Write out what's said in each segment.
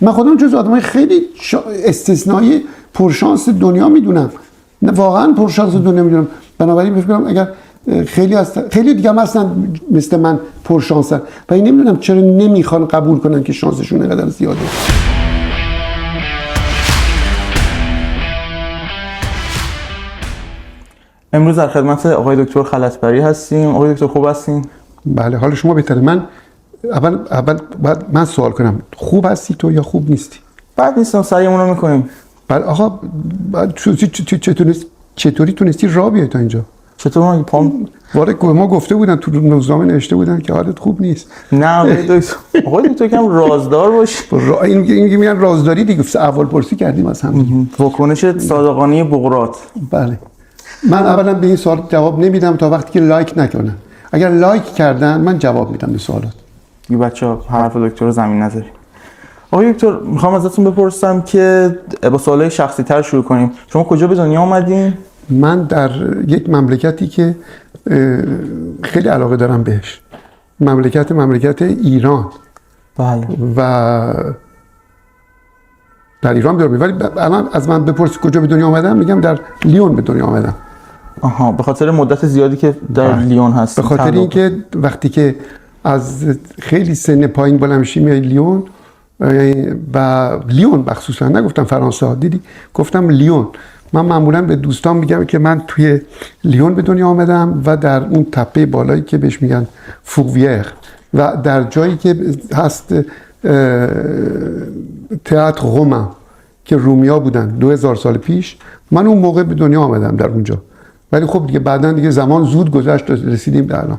من خودم جز آدمای خیلی استثنایی پرشانس دنیا میدونم، نه واقعا پرشانس دنیا میدونم. بنابراین فکر کنم اگر خیلی دیگه هم هستن مثل من پرشانسن و این نمیدونم چرا نمیخوان قبول کنن که شانسشون اینقدر زیاده. امروز در خدمت آقای دکتر خلطبری هستیم. آقای دکتر خوب هستین؟ بله، حال شما بهتره. من اول باید من سوال کنم، خوب هستی تو یا خوب نیستی؟ بعد نیستم، سعیمون رو میکنیم. بله آقا، چطوری تونستی راه بیای تا اینجا؟ چطور پام وارد ما گفته بودن تو روزنامه نوشته بودن که حالت خوب نیست. نه آقای دکتر کم رازدار باشی. این میگن رازداری دیگه، اول پرسی کردیم از هم. واکنش صادقانه بقراط. بله. من اولا به این سوال جواب نمیدم تا وقتی که لایک نکنن. اگر لایک کردن من جواب میدم به سوالات. این بچه‌ها حرف دکتر رو زمین نذارید. آقای دکتر میخوام ازتون بپرسم که با سوالای شخصی تر شروع کنیم. شما کجا به دنیا اومدین؟ من در یک مملکتی که خیلی علاقه دارم بهش، مملکت ایران. بله. و در ایران بیارم، ولی الان از من بپرسی کجا به دنیا اومدم میگم در لیون به دنیا اومدم. آها، به خاطر مدت زیادی که در لیون هست. به خاطر اینکه وقتی که از خیلی سن پایین بلند میشی میای لیون، و لیون مخصوصا، نگفتم فرانسه ها، دیدی گفتم لیون. من معمولا به دوستان میگم که من توی لیون به دنیا آمدم و در اون تپه بالایی که بهش میگن فوویر و در جایی که هست تئاتر رومن که رومیا بودن 2000 سال پیش، من اون موقع به دنیا آمدم در اونجا. ولی خب دیگه بعداً دیگه زمان زود گذشت، رسیدیم به الان.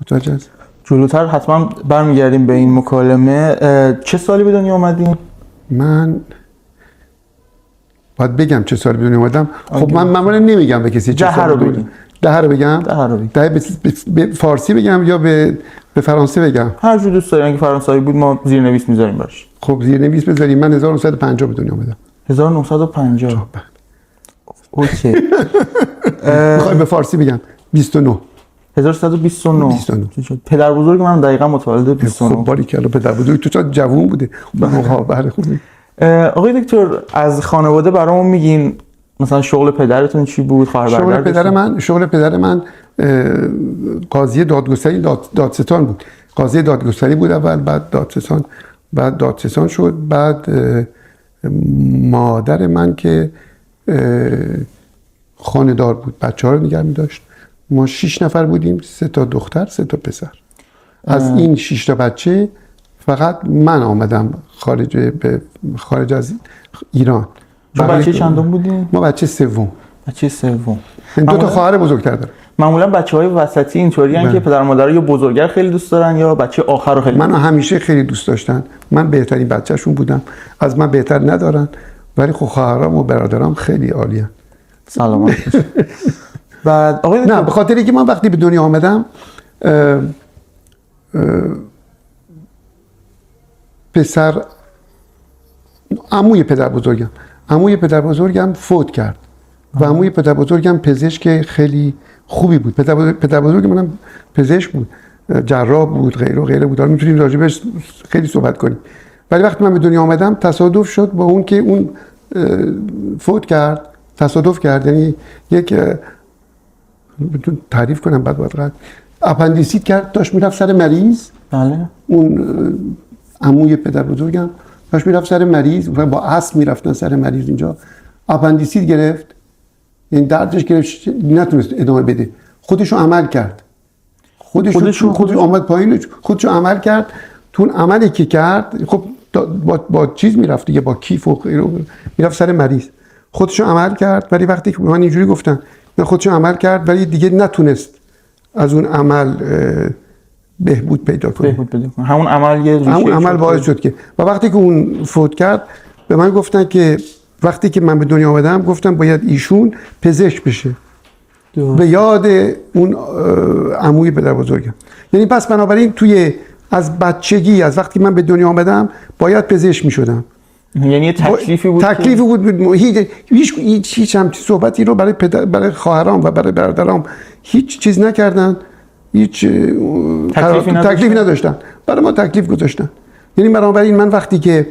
متوجه هست؟ جلوتر حتما برمیگردیم به این مکالمه. چه سالی به دنیا آمدین؟ من باید بگم چه سالی به دنیا اومدم. خب من معمولا نمیگم به کسی چه سالی به دنیا. ده رو بگم؟ به فارسی بگم یا به فرانسه بگم؟ هر جور دوست دارین. اگه فرانسوی بود ما زیرنویس میذاریم براش. خب زیرنویس بذاریم. من 1950 به دنیا اومدم. 1950. اوکی. میخوای به فارسی بگم 29. 1329. پدر بزرگ من دقیقاً متولد 29. خب باریکلا، پدر بزرگ تو چقدر جوون بوده. بله خوبه. آقای دکتر از خانواده برامون میگین، مثلا شغل پدرتون چی بود؟ شغل پدر من قاضی دادگستری بود. قاضی دادگستری بود اول، بعد دادستان شد. بعد مادر من که خانه‌دار بود، بچه‌ها رو نگه می‌داشت. ما 6 نفر بودیم، 3 تا دختر 3 تا پسر. از این 6 تا بچه فقط من آمدم خارج از ایران. شما بچه چندم بودین؟ ما بچه سوم. بچه سوم. 2 تا خواهر بزرگتر دارم. معمولا بچه‌های وسطی اینطوری ان که پدر و مادر یا بزرگتر خیلی دوست دارن یا بچه آخر رو خیلی. من همیشه خیلی دوست داشتن. من بهترین بچه‌شون بودم. از من بهتر ندارن. ولی خب خواهرام و برادرام خیلی عالیه. سلامت. بعد آقای نه، به خاطر اینکه من وقتی به دنیا آمدم پسر عموی پدر بزرگم فوت کرد و عموی پدر بزرگم پزشک خیلی خوبی بود. پدر بزرگ منم پزشک بود، جراح بود، غیره بود. میتونیم راجبش خیلی صحبت کنیم. ولی وقتی من به دنیا آمدم تصادف شد با اون که اون فوت کرد. تصادف کرد، یعنی یک تعریف کنم بعد قد اپندیسیت کرد، داشت میرفت سر مریض. بله. اون عموی پدر بزرگم داشت میرفت سر مریض، با اسب میرفتن سر مریض. اینجا اپندیسیت گرفت، یعنی دردش گرفت، نتونست ادامه بده. خودشو عمل کرد. خودش آمد پایین، خودشو عمل کرد. تو اون عملی که کرد، خب با چیز میرفت دیگه، با کیف و غیره میرفت سر مریض. خودشو عمل کرد. ولی وقتی که من اینجوری گفتم، نه خودشو عمل کرد ولی دیگه نتونست از اون عمل بهبود پیدا کنه. همون عمل باعث شد که و وقتی که اون فوت کرد به من گفتن که وقتی که من به دنیا آمدم گفتم باید ایشون پزشک بشه به یاد اون عموی پدر بزرگم. یعنی پس بنابراین از بچگی، از وقتی من به دنیا آمدم باید پزشک میشدم. یعنی تکلیفی بود هیچ هم صحبتی رو برای خواهرام و برای برادرام هیچ چیز نکردن. هیچ تکلیفی نداشتن. برای ما تکلیف گذاشتن. یعنی بنابراین من وقتی که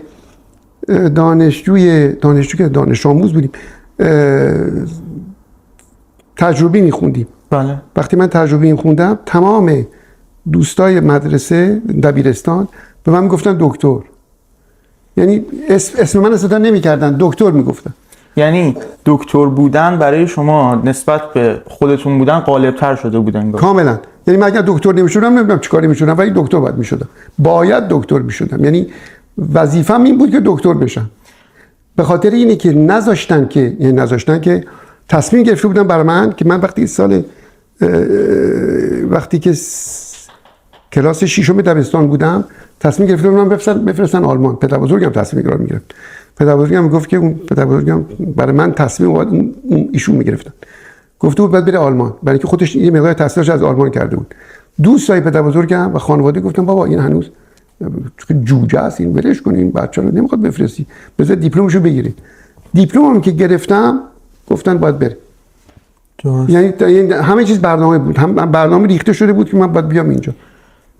دانشجو که دانش آموز بودیم، تجربی میخوندیم. بله. وقتی من تجربی میخوندم تمام دوستای مدرسه دبیرستان به من میگفتن دکتر، یعنی اسم من استفاده نمیکردن، دکتر میگفتن. یعنی دکتر بودن برای شما نسبت به خودتون بودن غالب‌تر شده بودن. کاملا. یعنی من اگر دکتر نمیشدم نمیدونم چیکار میشدم، ولی دکتر باید میشدم، باید دکتر میشدم، یعنی وظیفه‌م این بود که دکتر بشم. به خاطر اینه که نذاشتن که تصمیم گرفته بودن برای من که من وقتی که کلاس ششم دبستان بودم تصمیم گرفته بودم بفرستن آلمان. پدر بزرگم تصمیم گرفت میگرفت. پدر بزرگم گفت که پدر بزرگم برای من تصمیم ایشون میگرفتن. گفته بود باید بره آلمان، برای اینکه خودش یه مقدار تحصیلش از آلمان کرده بود. دوستای پدر بزرگم و خانواده گفتن بابا این هنوز جوجه است، این ولش کنین، بچه‌ها رو نمیخواد بفرستی، بذار دیپلمشو بگیره. دیپلمم که گرفتم گفتن باید بره. درست. یعنی همه چیز برنامه بود، هم برنامه ریخته شده بود که من باید بیام اینجا.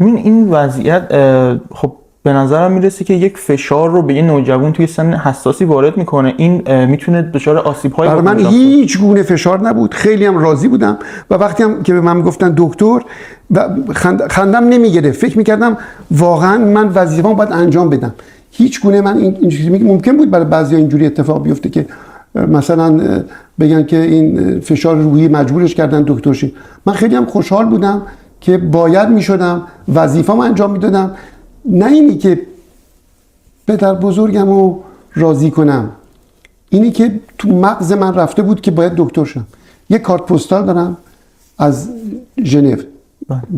این وضعیت خب به نظرم میرسه که یک فشار رو به یه نوجوان توی سن حساسی وارد میکنه. این میتونه دچار آسیب‌های برای من هیچ گونه فشار نبود، خیلی هم راضی بودم و وقتی هم که به من گفتن دکتر خندم نمیگرفت، فکر میکردم واقعا من وظیفه‌مو باید انجام بدم. هیچ گونه من این چیزی ممکن بود برای بعضیا اینجوری اتفاق بیفته که مثلا بگن که این فشار روحی مجبورش کردن دکتر شه. من خیلی هم خوشحال بودم که باید میشدم، وظیفه‌مو انجام میدادم، نه اینی که پدر بزرگمو راضی کنم، اینی که تو مغز من رفته بود که باید دکتر شم. یه کارت پستال دارم از ژنو،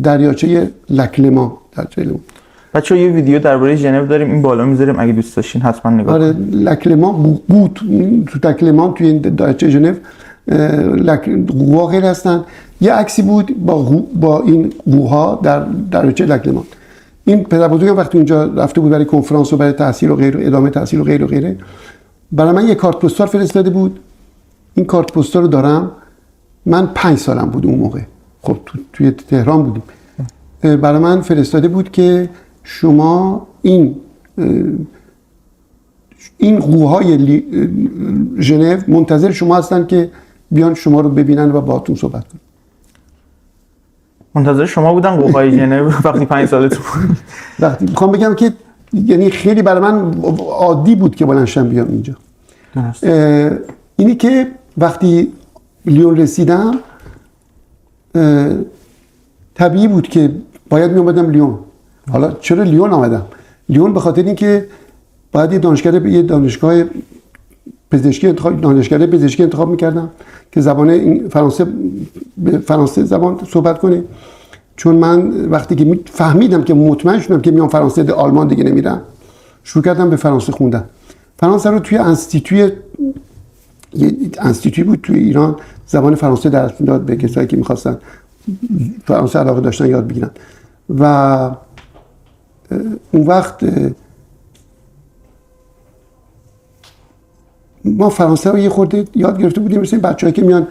دریاچه لکلمان. بچه‌ها یه ویدیو درباره ژنو داریم، این بالا میذاریم، اگه دوست داشتین حتما نگاه کنید. آره، لکلمان بود تو لکلمان توی این دریاچه ژنو قوها غیر هستن. یه عکسی بود با این قوها در دریاچه لکلمان. این پدر بزرگم وقتی اونجا رفته بود برای کنفرانس و برای تحصیل و غیره، ادامه تحصیل و غیره، برای من یه کارت پستال فرستاده بود. این کارت پستال رو دارم، من 5 سالم بود اون موقع، خب توی تهران بودیم. برای من فرستاده بود که شما این قوهای ژنو منتظر شما هستن که بیان شما رو ببینن و باهاتون صحبت کنن. منتظر شما بودن قوهای ژنو وقتی 5 سالتون بود؟ وقتی میخوام بگم که یعنی خیلی برای من عادی بود که بلند شم بیام اینجا. اینی که وقتی لیون رسیدم طبیعی بود که باید می اومدم لیون. حالا چرا لیون آمدم؟ لیون به خاطر اینکه باید یه دانشگاه پزشکی انتخاب میکردم که زبان فرانسه زبان صحبت کنه، چون من وقتی که فهمیدم که مطمئن شدم که میام فرانسه، آلمان دیگه نمیرم، شروع کردم به فرانسه خوندن. فرانسه رو توی انستیتوی بود توی ایران، زبان فرانسه درس میداد به کسایی که میخواستن فرانسه علاقه داشتن یاد بگیرن. و اون وقت ما فرانسه رو یه خورده یاد گرفته بودیم، مثل بچه‌ای که میان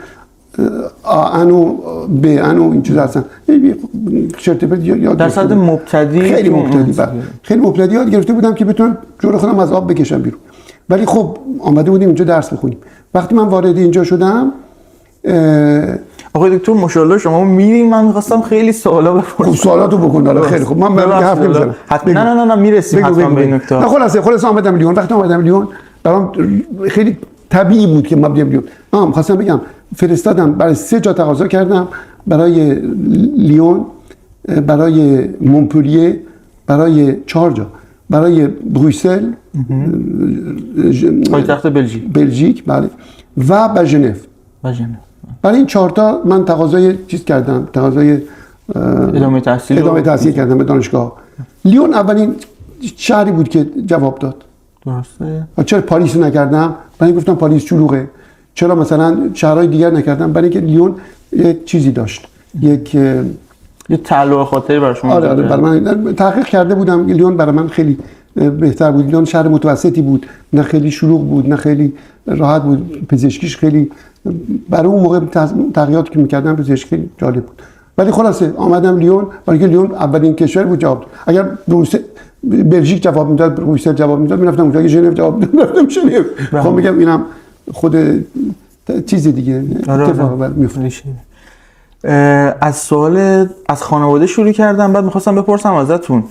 آن و ب ان و این چیزا هستن، چرت و پرت یاد در سطح مبتدی، خیلی مبتدی یاد گرفته بودم که بتونم جلو خودم از آب بکشم بیرون. ولی خب آمده بودیم اینجا درس بخونیم. وقتی من وارد اینجا شدم، آقای دکتر ماشاءالله شما میرین، من می‌خواستم خیلی سوالا بپرسم. سوالاتو بکن. حالا خیلی خب من حرف نمی‌زنم. نه میرسیم حتما به این نکته. نه خلاص آمدم لیون. وقتی آمدم لیون برام خیلی طبیعی بود که ما بیام لیون. خواستم بگم فرستادم، برای 3 جا تقاضا کردم، برای لیون، برای مونپلیه، برای 4 جا، برای بروکسل پایتخت بلژیک بله، و به ژنو. برای این 4 تا من تقاضای چیز کردم، تقاضای ادامه تحصیل کردم به دانشگاه. لیون اولین شهری بود که جواب داد. درسته. چرا پاریس رو نکردم؟ برای اینکه گفتم پاریس شلوغه. چرا مثلا شهرهای دیگر نکردم؟ برای اینکه لیون یک چیزی داشت، یه تعلق خاطری برای شما. آره برای من تحقیق کرده بودم. لیون برای من خیلی بهتر بود. لیون شهر متوسطی بود، نه خیلی شلوغ بود، نه خیلی راحت بود. پزشکیش خیلی برای اون موقع تحقیقاتی که می‌کردم پزشکی جالب بود. ولی خلاصه آمدم لیون، برای اینکه لیون اولین کشور بود جواب. اگر بلژیک جواب میداد، بروکسل جواب میداد، میرفتم اونجا، ژنو جواب میداد، میرفتم ژنو. خب میگم اینم خود چیز دیگه اتفاق میفته. از سوال از خانواده شروع کردم، بعد میخواستم بپرسم ازتون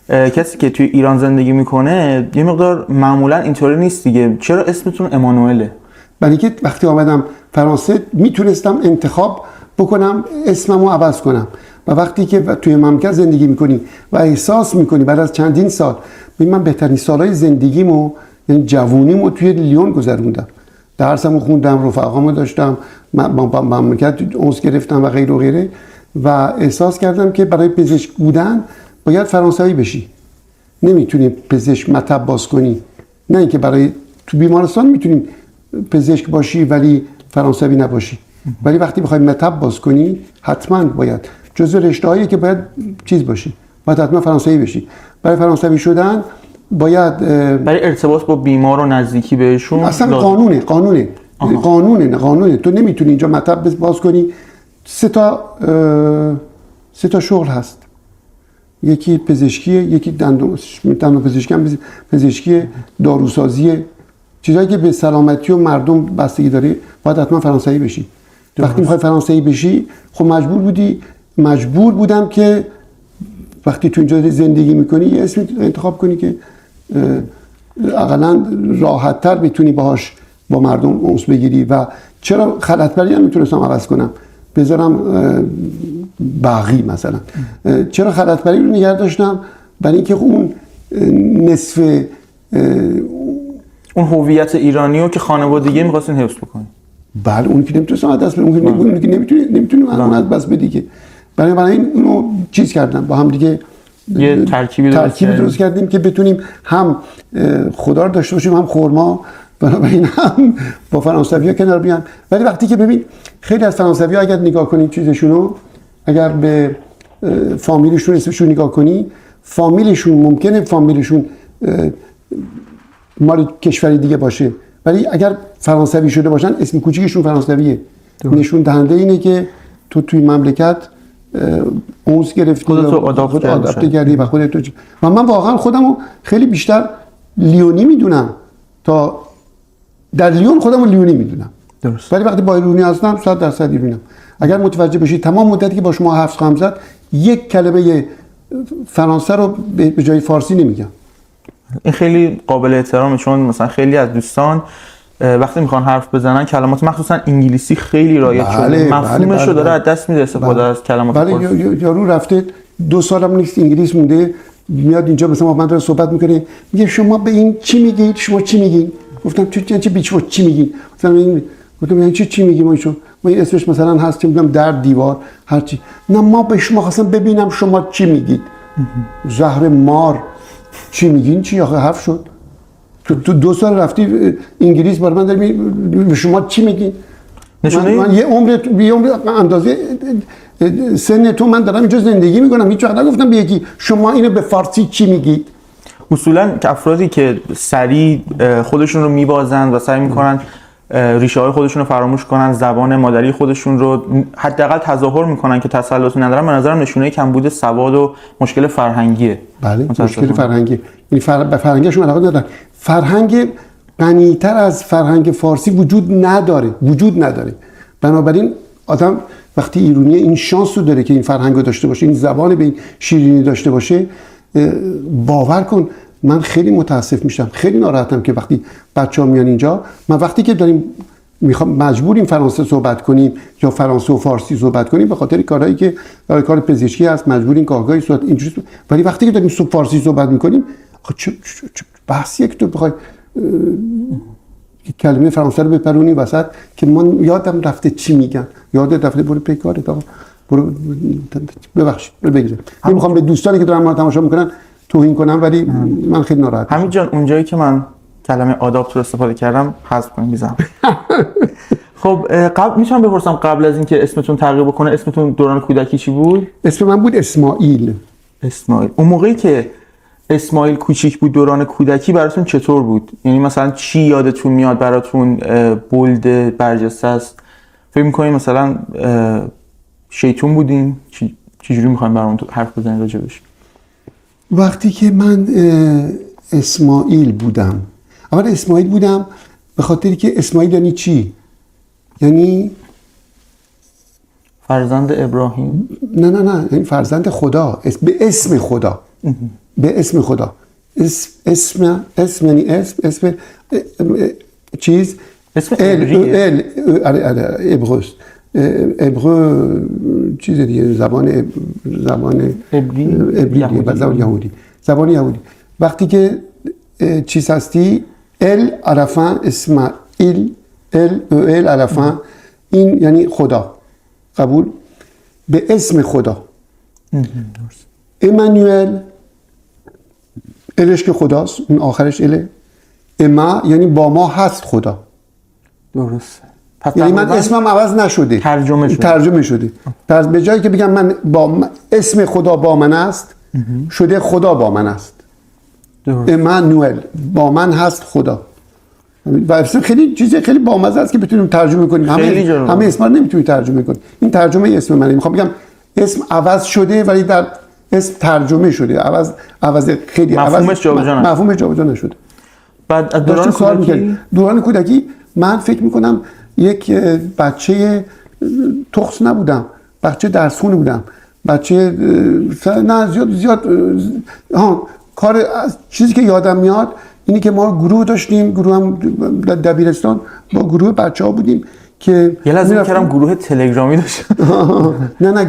کسی که توی ایران زندگی میکنه یه مقدار معمولا اینطوری نیست دیگه، چرا اسمتون امانوئله؟ برای اینکه وقتی آمدم فرانسه میتونستم انتخاب بکنم اسممو عوض کنم، و وقتی که توی مملکت زندگی میکنی و احساس میکنی بعد از چندین سال، من بهترین سالهای زندگیمو یعنی جوونیمو توی لیون گذروندم، درسمو خوندم، رفقامو داشتم، مملکت اونس گرفتم و غیره و غیره، و احساس کردم که برای پزشک بودن باید فرانسوی بشی. نمیتونی پزشک مطب باز کنی، نه اینکه برای تو بیمارستان میتونی پزشک باشی ولی فرانسوی نباشی، ولی وقتی بخوای مطب باز کنی حتما باید جزو رشته‌هایی که باید چیز باشی، باید حتما فرانسوی بشی. برای فرانسوی شدن باید برای ارتباط با بیمار و نزدیکی بهشون اصلا قانونه. تو نمیتونی اینجا مطب باز کنی. سه تا شغل هست، یکی پزشکیه، یکی دندون پزشکی، پزشکی داروسازی، چیزایی که به سلامتی و مردم بستگی داره، باید حتما فرانسوی بشی. وقتی میخوای فرانسوی بشی خب مجبور بودم که وقتی تو اینجا زندگی میکنی یه اسمی انتخاب کنی که اقلا راحت تر بتونی باهاش با مردم اونس بگیری. و چرا خلطبری هم میتونستم عوض کنم بذارم باقی مثلا، چرا خلطبری رو نگه داشتم؟ برای اینکه اون نصف اون هویت ایرانی رو که خانوادگی می‌خواستین حفظ بکنین. بله، اون که نمیتونستم از دست بدم، اون که نمیتونیم از دست بدی که. برای این اونو چیز کردم، با هم دیگه یه ترکیبی درست کردیم که بتونیم هم خدا رو داشته باشیم هم خرما، بنابراین هم با فرانسوی‌ها کنار بیان. ولی وقتی که ببین خیلی از فرانسوی‌ها اگر نگاه کنید چیزشونو، اگر به فامیلشون اسمشون نگاه کنی، فامیلشون ممکنه فامیلشون مال کشوری دیگه باشه، ولی اگر فرانسوی شده باشن اسم کوچیکشون فرانسویه. نشون دهنده اینه که تو توی مملکت اونس گرفتی، خودتو آداپته کردی و خودتو. و من واقعا خودمو خیلی بیشتر لیونی میدونم تا در لیون خودمو لیونی میدونم. درست. ولی وقتی با ایرانی هستم 100% ایرانیم. اگر متوجه بشید تمام مدتی که با شما حرف خواهم زد یک کلمه فرانسه رو به جای فارسی نمیگم. این خیلی قابل احترامه، چون مثلا خیلی از دوستان وقتی میخوان حرف بزنن کلمات مخصوصا انگلیسی خیلی رایج شده، مفهومش رو داره از دست میده استفاده از کلمات فارسی. یارو رفته 2 سالم نیست انگلیس مونده، میاد اینجا مثلا من داره صحبت میکنه، میگه شما به این چی میگید؟ شما چی میگین؟ گفتم چه بیچو چی میگین؟ گفتم یعنی چی میگیم ما این اسمش مثلا هست میگم در دیوار هر چی. نه ما به شما خواستم ببینم شما چی میگید. زهر مار چی میگین؟ چی آخه حرف شد؟ تو 2 سال رفتی انگلیس، برای من داری به شما چی میگین؟ من یه عمر اندازه سن تو من دارم اینجا زندگی میکنم، هیچ وقت نگفتم به یکی شما اینو به فارسی چی میگید. اصولا افرادی که سریع خودشون رو میبازن و سعی میکنن ریشه های خودشون رو فراموش کنن، زبان مادری خودشون رو حداقل تظاهر میکنن که تسلطی ندارن، به نظرم نشونه کمبود سواد و مشکل فرهنگیه. بله، مشکل فرهنگی، یعنی به فرهنگشون علاقه ندارن. فرهنگ غنی‌تر از فرهنگ فارسی وجود نداره. بنابراین آدم وقتی ایرانی این شانس رو داره که این فرهنگ رو داشته باشه، این زبان به این شیرینی داشته باشه، باور کن من خیلی متاسف میشم، خیلی ناراحتم که وقتی بچه‌ها میان اینجا، من وقتی که داریم مجبوریم فرانسه صحبت کنیم یا فرانسه و فارسی صحبت کنیم به خاطر کارهایی که کار پزشکی هست، مجبوریم گاهی صحبت اینجوری، ولی وقتی که داریم فارسی صحبت میکنیم چه بحثیه که تو بخوای کلمه فرانسه رو بپرونی وسط که من یادم رفته چی میگن، یادت رفته، برو پی کارت آقا، برو ببخشید بگذار. نمیخوام به دوستانی که دارن ما تماشا میکنن توهین کنم، ولی من خیلی ناراحتم. همین جان اونجایی که من کلمه آداپت رو استفاده کردم حذف کنیم میذارم. خب میتونم بپرسم قبل از اینکه اسمتون تغییر بکنه اسمتون دوران کودکی چی بود؟ اسم من بود اسماعیل. اون موقعی که اسماعیل کوچیک بود دوران کودکی براتون چطور بود؟ یعنی مثلا چی یادتون میاد براتون بولد برجسته است؟ فکر می‌کنین مثلا شیطون بودین؟ چجوری می‌خوایم برامون حرف بزنید راجع بهش؟ وقتی که من اسماعیل بودم، اول اسماعیل بودم به خاطری که اسماعیل یعنی چی؟ یعنی فرزند ابراهیم. نه این فرزند خدا، به اسم خدا، به اسم خدا. اسم یعنی اسم چیز، اسم ابروست، ابرو چیز دیگه، زبان عبری، زبان یهودی، زبان یهودی. وقتی که چیز هستی عرفان اسماعیل، عرفان، این یعنی خدا، قبول؟ به اسم خدا. امانوئل، الش که خداست، اون آخرش اله. اما یعنی با ما هست خدا. درست. یعنی من اسمم عوض نشده، ترجمه شده. پس به جایی که بگم من اسم خدا با من است، شده خدا با من است. امانوئل، با من هست خدا. و خیلی چیز خیلی بامزه است که بتونیم ترجمه کنیم. همه اسما رو نمیتونیم ترجمه کنیم. این ترجمه اسم منه. میخوام بگم اسم عوض شده ولی در اسم ترجمه شده. عوض خیلی مفهومش جابجا نشده. بعد دوران کودکی من فکر میکنم یک بچه تخس نبودم، بچه درسخونه بودم، بچه نه زیاد کار چیزی که یادم میاد اینی که ما گروه داشتیم، گروه هم در دبیرستان با گروه بچه ها بودیم که یه لحظه می‌کردم گروه تلگرامی داشت. نه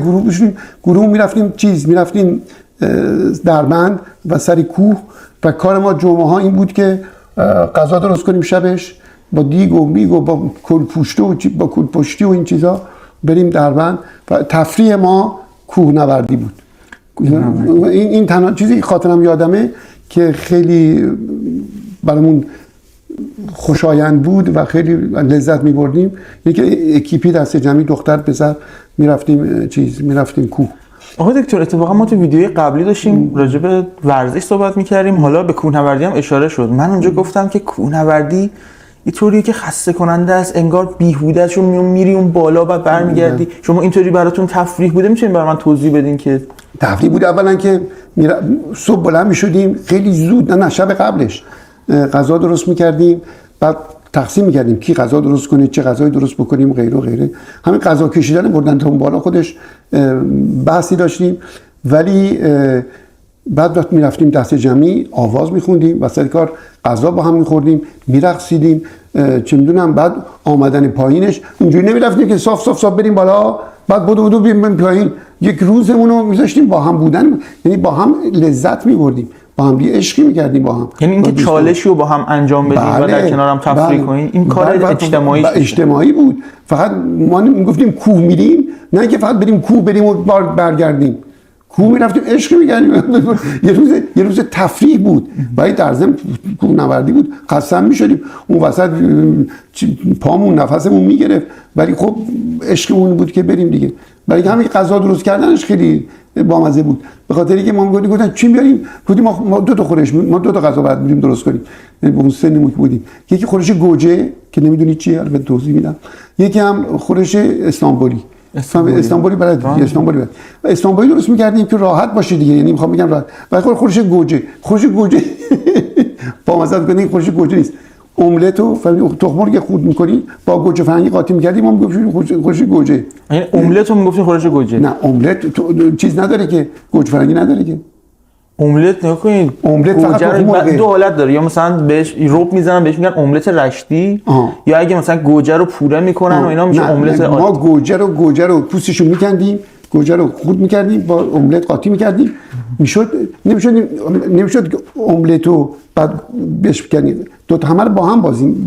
گروه میرفتیم دربند و سر کوه و کار ما جمعه ها این بود که غذا درست کنیم شبش با دیگ و میگ و با کل پشتی و این چیزا بریم دربند و تفریح ما کوهنوردی بود. این تنها چیزی که خاطرم یادمه که خیلی برامون خوشایند بود و خیلی لذت می‌بردیم، یکی اکیپی دست جمعی دختر پسر میرفتیم کوه. آقای دکتر اتفاقا ما تو ویدیوی قبلی داشتیم راجع به ورزش صحبت می‌کردیم، حالا به کوهنوردی هم اشاره شد. من اونجا گفتم که کوهنوردی اینطوریه که خسته کننده است، انگار بیهوده، چون میری اون بالا و برمیگردی. شما اینطوری براتون تفریح بوده؟ می‌تونید برای من توضیح بدین که؟ تفریح بود اولا که صبح بلند می‌شدیم خیلی زود، نه شب قبلش غذا درست می‌کردیم، بعد تقسیم می‌کردیم کی غذا درست کنه، چه غذایی درست بکنیم، غیره و غیره. همین غذا کشیدن بردن تا اون بالا خودش بحثی داشتیم. ولی بعد وقت میرفتیم دست جمعی آواز میخوندیم، وسط کار غذا با هم میخوردیم، میرقصیدیم، چه میدونم. بعد آمدن پایینش اونجوری نمیرفتیم که صاف بریم بالا بعد بدو بریم پایین. یک روزمون رو میذاشتیم با هم بودن، یعنی با هم لذت میبردیم، با هم یه عشقی میکردیم با هم. یعنی اینکه چالشی رو با هم انجام بدیم و در کنار هم تفریح کنیم، این کار اجتماعی بود. فقط ما میگفتیم کوه میریم، نه که فقط بریم و برگردیم. کوه میرفتیم عشق میکردیم. یه روز تفریح بود، ولی در ضمن کوهنوردی بود. قسم میشدیم اون وسط پامون نفسمون میگرفت، ولی خب عشقمون بود که بریم دیگه. ولی همین غذا درست کردنش خیلی بامزه بود، به خاطر اینکه ما گفتن چی بیاریم، گفتیم ما دو تا غذا باید بریم درست کنیم. یعنی با اون سنمون که بودیم، یکی خورش گوجه که نمیدونی چیه، البته توضیح میدم، یکی هم خورش استانبولی استانبولی درست می‌کردیم که راحت باشه دیگه. یعنی می‌خوام بگم راحت. ولی خورش گوجه با مزه کنید، خورش گوجه نیست. املتو تخم مرغ که خورد می‌کنی با گوجه فرنگی قاطی می‌کردیم، ما می‌گفتیم خورش گوجه. یعنی املتو می‌گفتین خورش گوجه؟ نه املت چیز نداره که، گوجه فرنگی نداره که. املت نکنید، املت فقط دو حالت داره، یا مثلا بهش رب میزنن بهش میگن املت رشتی، یا اگه مثلا گوجه رو پوره میکنن و اینا میشه املت. ما گوجه رو پوستشو میکندیم، گوجه رو خورد میکردیم با املت قاطی میکردیم، نمیشد املتو بعد بهش بکنیم، دو تا همه رو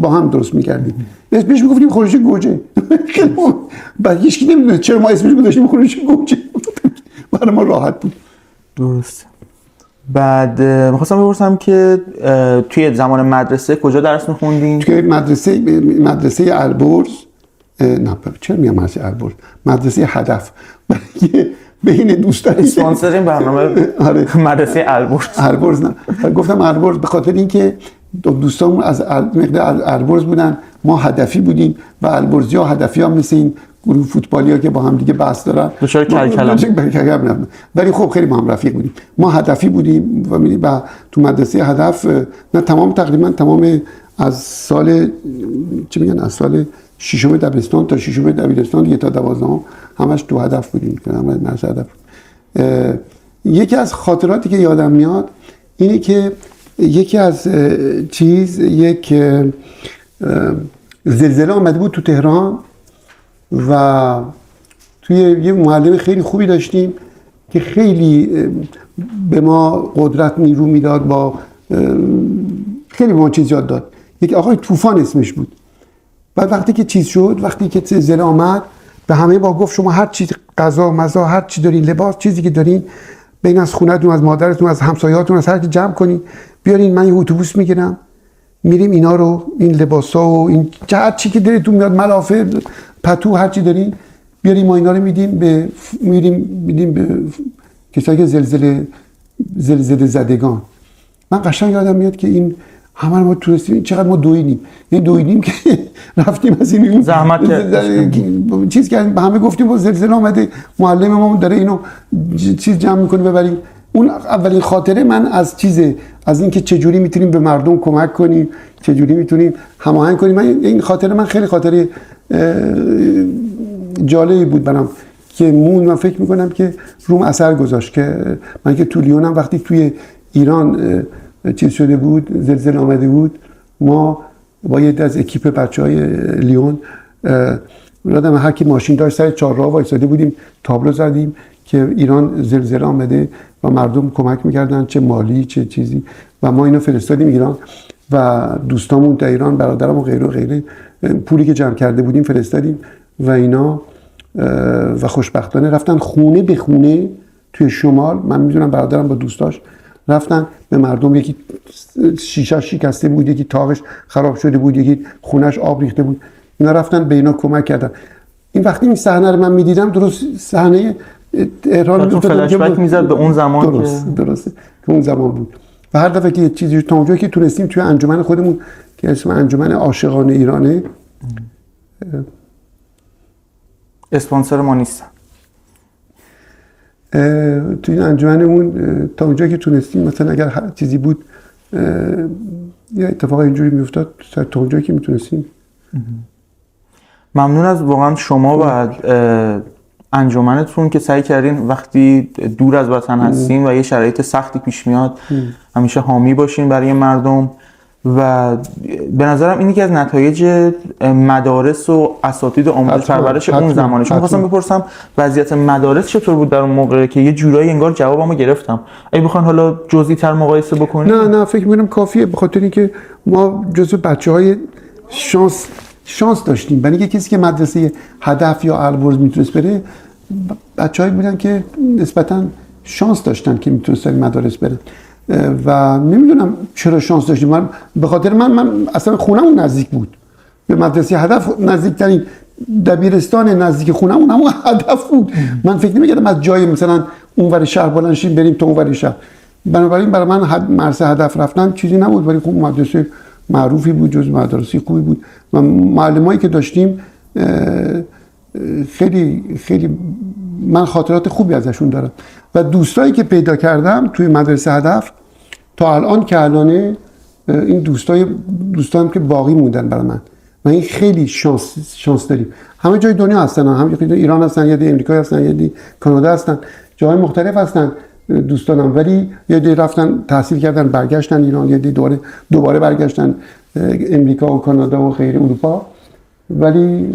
با هم درست میکردیم، بهش میگفتیم خورش گوجه. بعد هیچ کی نمیدونه چرا ما اسمش گذاشتیم خورش گوجه. برای ما راحت بود. درست. بعد می‌خواستم بپرسم که توی زمان مدرسه کجا درس می‌خوندین؟ توی مدرسه البرز، نه چرا میگم مدرسه هدف، بین دوستان اسپانسر این برنامه مدرسه البرز. نه گفتم البرز به خاطر اینکه دوستامون از مقدار البرز بودن، ما هدفی بودیم و البرزی ها هدفی ها مثل این گروه فوتبالی ها که با هم دیگه بحث دارن دچار کلکلم. ولی خب خیلی با هم رفیق بودیم. ما هدفی بودیم و تو مدرسه هدف نه تقریبا تمام از سال از سال ششم دبستان تا ششم دبیرستان دیگه تا 12 همش تو هدف بودیم. همش هدف. یکی از خاطراتی که یادم میاد اینه که یکی از یک زلزله آمده بود تو تهران و توی یه معلم خیلی خوبی داشتیم که خیلی به ما قدرت نیرو میداد، با خیلی به ما چیز یاد داد. یک آقای طوفان اسمش بود. بعد وقتی که چیز شد، وقتی که زلزله آمد، به همه با گفت شما هر چی غذا مزا هر چی دارین، لباس چیزی که دارین، بین از خونه‌تون، از مادرتون، از همسایه‌هاتون، از هر کی جمع کنین بیارین، من یه اتوبوس میگیرم میریم اینا رو، این لباسا و این هر چی که دلتون میاد، ملافه، پتو، هر چی دارین بیاریم، ما اینا رو میدیم به کسایی که زلزله زدگان. من قشنگ یادم میاد که این همه ما تونستیم، چقدر ما دویدیم که رفتیم از این زحمت کردیم، چیز کردیم، به همه گفتیم با زلزله آمده، معلم ما داره اینو چیز جمع میکنه ببریم. اون اولین خاطره من از این که چجوری میتونیم به مردم کمک کنیم، چجوری میتونیم هماهنگ کنیم. این خاطره من خیلی خاطره جالبی بود برام که من فکر میکنم که روم اثر گذاشت. که من که تو لیونم وقتی توی ایران چیز شده بود، زلزله آمده بود، ما با یه از اکیپ بچهای لیون یادم هر کی ماشین داشت سر چهارراه وایساده بودیم، تابلو زدیم که ایران زلزله آمده و مردم کمک میکردن، چه مالی چه چیزی، و ما اینو فرستادیم ایران و دوستامون در ایران، برادرم و غیره و غیره، پولی که جمع کرده بودیم فرستادیم و اینا و خوشبختانه رفتن خونه به خونه توی شمال. من میدونم برادرم با دوستاش رفتن به مردم، یکی شیشه شکسته بود، یکی تاقش خراب شده بود، یکی خونش آب ریخته بود، اینا رفتن به اینا کمک کردن. این وقتی این صحنه رو من میدیدم، درست صحنه ایران فلش بک میزد به اون زمان. درسته که اون زمان بود. و هر دفعه که چیزی تا اونجایی که تونستیم توی انجمن خودمون که اسم انجمن عاشقانه ایرانه، اسپانسر ما نیستن، توی این انجمنمون تا اونجایی که تونستیم، مثلا اگر چیزی بود یا اتفاق اینجوری میافتاد، تا اونجایی که میتونستیم. ممنون از واقعا شما و انجمنتون که سعی کردین وقتی دور از وطن هستین و یه شرایط سختی پیش میاد همیشه حامی باشین برای مردم. و به نظرم اینی که از نتایج مدارس و اساتید آموزش پرورش اون زمانه. چون خواستم بپرسم وضعیت مدارس چطور بود در اون موقع، که یه جورایی انگار جوابمو گرفتم. اگه بخواین حالا جزئی تر مقایسه بکنید. نه فکر می‌کنم کافیه، به خاطر اینکه ما جزو بچه‌های شانس داشتیم. برای اینکه کسی که مدرسه هدف یا البرز میتونست بره، بچه‌هایی بودن که نسبتاً شانس داشتن که میتونستن مدارس برن. و نمیدونم چرا شانس داشتیم. من به خاطر من اصلا خونه‌مون نزدیک بود به مدرسه هدف، نزدیکترین دبیرستان نزدیک خونه‌مون همون هدف بود. من فکر نمی‌کردم از جای مثلا اونور شهر بلند شیم بریم تا اونور شهر. بنابراین برای من مدرسه هدف رفتن چیزی نبود، ولی خب مدرسه معروفی بود، جز مدرسه خوبی بود و معلمایی که داشتیم خیلی خیلی من خاطرات خوبی ازشون دارم. و دوستایی که پیدا کردم توی مدرسه هدف تا الان که الانه، این دوستان که باقی موندن برای من و این خیلی شانس داریم. همه جای دنیا هستن، همه جای ایران هستن، یا امریکا هستن، یا کانادا هستن، جاهای مختلف هستن دوستانم، ولی یه دی رفتن تحصیل کردن برگشتن ایران، یه دی دوباره برگشتن امریکا و کانادا و غیره اروپا. ولی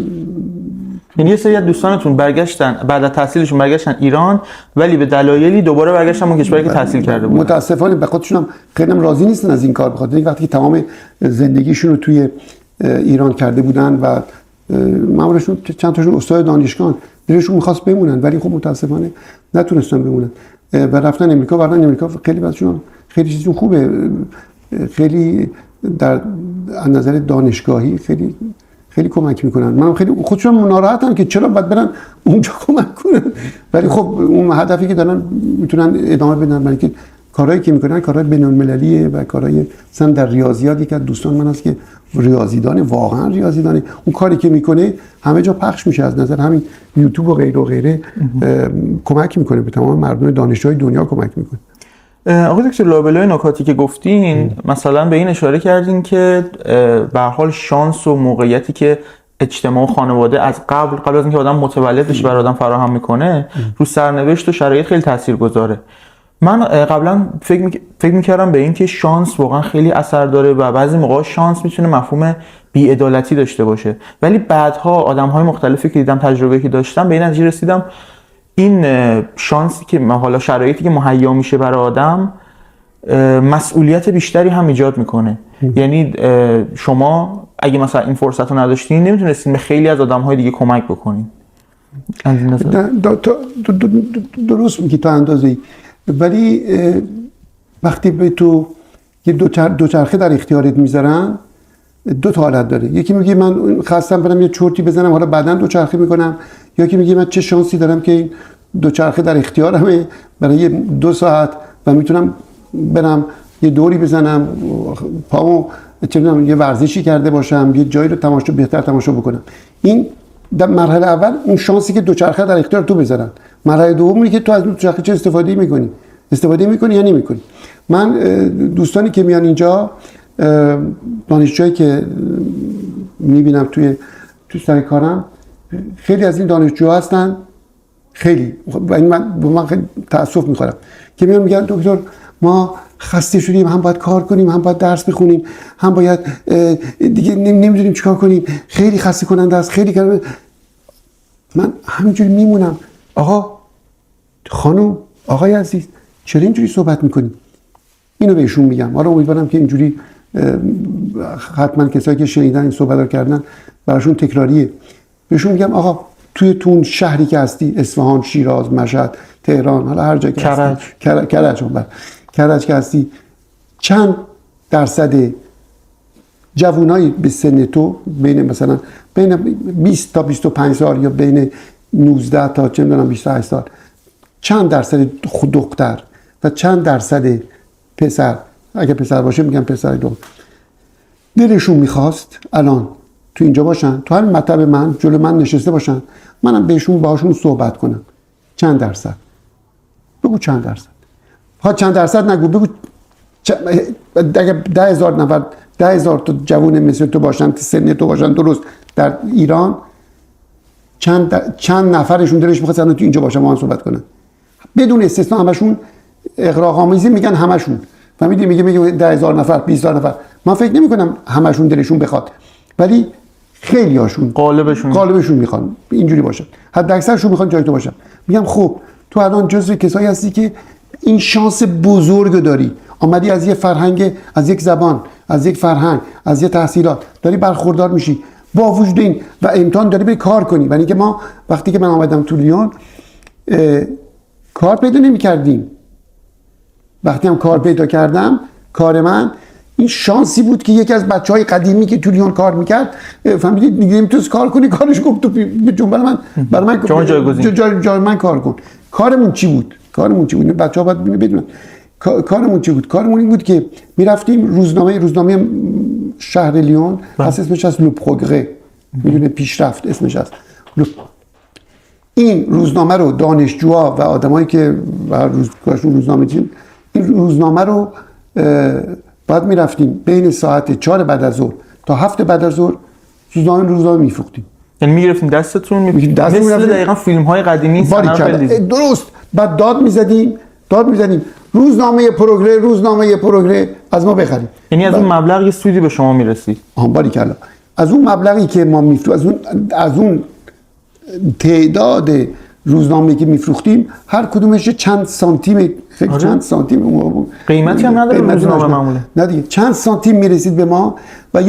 یعنی یه سری از دوستانتون برگشتن بعد از تحصیلشون برگشتن ایران، ولی به دلایلی دوباره برگشتن اون کشوری که تحصیل کرده بودن. متاسفانه به خودشون هم خیلی راضی نیستن از این کار، بخاطر اینکه وقتی که تمام زندگیشون رو توی ایران کرده بودن و معمولشون چند تاشون استاد دانشگاه دلشون می‌خواست بمونن، ولی خب متاسفانه نتونستن بمونن و رفتن امریکا. بعدن امریکا خیلی واسهشون خیلی چیزشون خوبه، خیلی در نظر دانشگاهی خیلی کمک میکنن. من خیلی خودشون ناراحتن که چرا باید برن اونجا کمک کنن، ولی خب اون هدفی که دارن میتونن ادامه بدن، برای که کارهایی که میکنن کارهای بین‌المللیه و کارهای مثلا در ریاضیات یک از دوستان من هست که ریاضیدان، واقعا ریاضیدانه، اون کاری که میکنه همه جا پخش میشه، از نظر همین یوتیوب و غیره و غیره کمک میکنه به تمام مردم دانشجوهای دنیا کمک میکنه. آقای دکتر لابلای نکاتی که گفتین مثلا به این اشاره کردین که به هر حال شانس و موقعیتی که اجتماع و خانواده از قبل از اینکه آدم متولد بشه برای آدم فراهم میکنه رو سرنوشت و شرایط خیلی تاثیرگذاره. من قبلا فکر میکردم به این که شانس واقعا خیلی اثر داره و بعضی موقع شانس میتونه مفهوم بی‌عدالتی داشته باشه، ولی بعدها آدم‌های مختلفی که دیدم، تجربه‌ای که داشتم، به این نتیجه رسیدم این شانسی که حالا شرایطی که مهیا میشه برای آدم مسئولیت بیشتری هم ایجاد میکنه. یعنی شما اگه مثلا این فرصت رو نداشتین نمیتونستین به خیلی از آدم‌های دیگه کمک بکنین. درست میگی تا اندازه‌ای، ولی وقتی به تو یه دوچرخه در اختیارت میذارن دو تا حالت داره. یکی میگه من خواستم برم یه چرتی بزنم حالا بعداً دوچرخه میکنم، یا که میگه من چه شانسی دارم که این دوچرخه در اختیارمه برای 2 ساعت و میتونم برم یه دوری بزنم، پامو چه میدونم یه ورزشی کرده باشم، یه جایی رو بهتر تماشا بکنم. این در مرحله اول اون شانسی که دوچرخه در اختیار تو بذارن. مرحله دومی که تو از دوچرخه چه استفاده میکنی یا نمیکنی. من دوستانی که میان اینجا، دانشجویی که میبینم توی سر کارم، خیلی از این دانشجوها هستن، خیلی و این من خیلی تاسف میخورم که میان میگن دکتر ما خسته شدیم، هم باید کار کنیم، هم باید درس بخونیم، هم باید دیگه نمیدونیم چیکار کنیم، خیلی خسته کننده است، خیلی کار. من همینجوری میمونم. آقا، خانم، آقای عزیز، چرا اینجوری صحبت میکنیم؟ اینو بهشون میگم. حالا امیدوارم که اینجوری حتما کسایی که شنیدن این صحبت رو کردن براشون تکراریه. بهشون میگم آقا توی تون شهری که هستی، اصفهان، شیراز، مشهد، تهران، حالا هر جایی که هستی، کرج که هستی، چند درصد جوانای به سن تو بین 20 تا 25 سال یا بین 19 تا 28 سال، چند درصد دختر و چند درصد پسر، اگه پسر باشه میگم پسر دو، دلشون میخواست الان تو اینجا باشن، تو همین مطب من جلو من نشسته باشن، منم باهاشون صحبت کنم؟ چند درصد؟ بگو چند درصد. چند درصد نگو، بگو اگه 10,000 نفر 10,000 تا جوون مثل تو باشن که سن تو باشن درست در ایران، چند نفرشون دلش میخواد الان تو اینجا باشن با من صحبت کنن؟ بدون استثنا همشون اغراق‌آمیزی میگن، همشون فهمیدی؟ میگه 10,000 نفر 20,000 نفر. من فکر نمی کنم همشون دلشون بخواد، ولی خیلی هاشون قالبشون میخوان اینجوری باشن، حد اکثرشون میخوان جای تو باشن. میگم خب تو الان جزو کسایی هستی که این شانس بزرگ داری، آمدی از یه فرهنگ، از یک زبان، از یک فرهنگ، از یه تحصیلات داری برخوردار میشی، با وجود این و امتحان داری بری کار کنی. ولی اینکه ما وقتی که من آمدم تو لیون کار پیدا نمی‌کردیم. وقتی هم کار پیدا کردم، کار من این شانسی بود که یکی از بچهای قدیمی که تو لیون کار میکرد فهمیدید دیگه نمیتونست کار کنی، کارش گفت تو به جنب برای من جای من کار کن. کارمون چی بود؟ بچه‌ها باید بدونن کارمون چی بود. کارمون این بود که میرفتیم روزنامه شهر لیون، اسمش از لو پروگره، میدونه پیشرفت اسمش است. این روزنامه رو دانشجوها و آدمایی که کارشون روزنامه چین، این روزنامه رو بعد میرفتیم بین ساعت 4 بعد از ظهر تا 7 بعد از ظهر روزنامه میفروختیم. یعنی میگرفتیم دستتون مثل دقیقاً فیلم‌های قدیمی درست. بعد داد میزدیم روزنامه پروگره از ما بخرید. یعنی از اون مبلغ یه سودی به شما میرسید. باریکلا. از اون مبلغی که ما از اون تعداد روزنامه‌ای که میفروختیم هر کدومش چند سانتیم، چند سانتیم قیمتی هم نداره روزنامه معموله. نه دیگه، چند سانتیم میرسید به ما و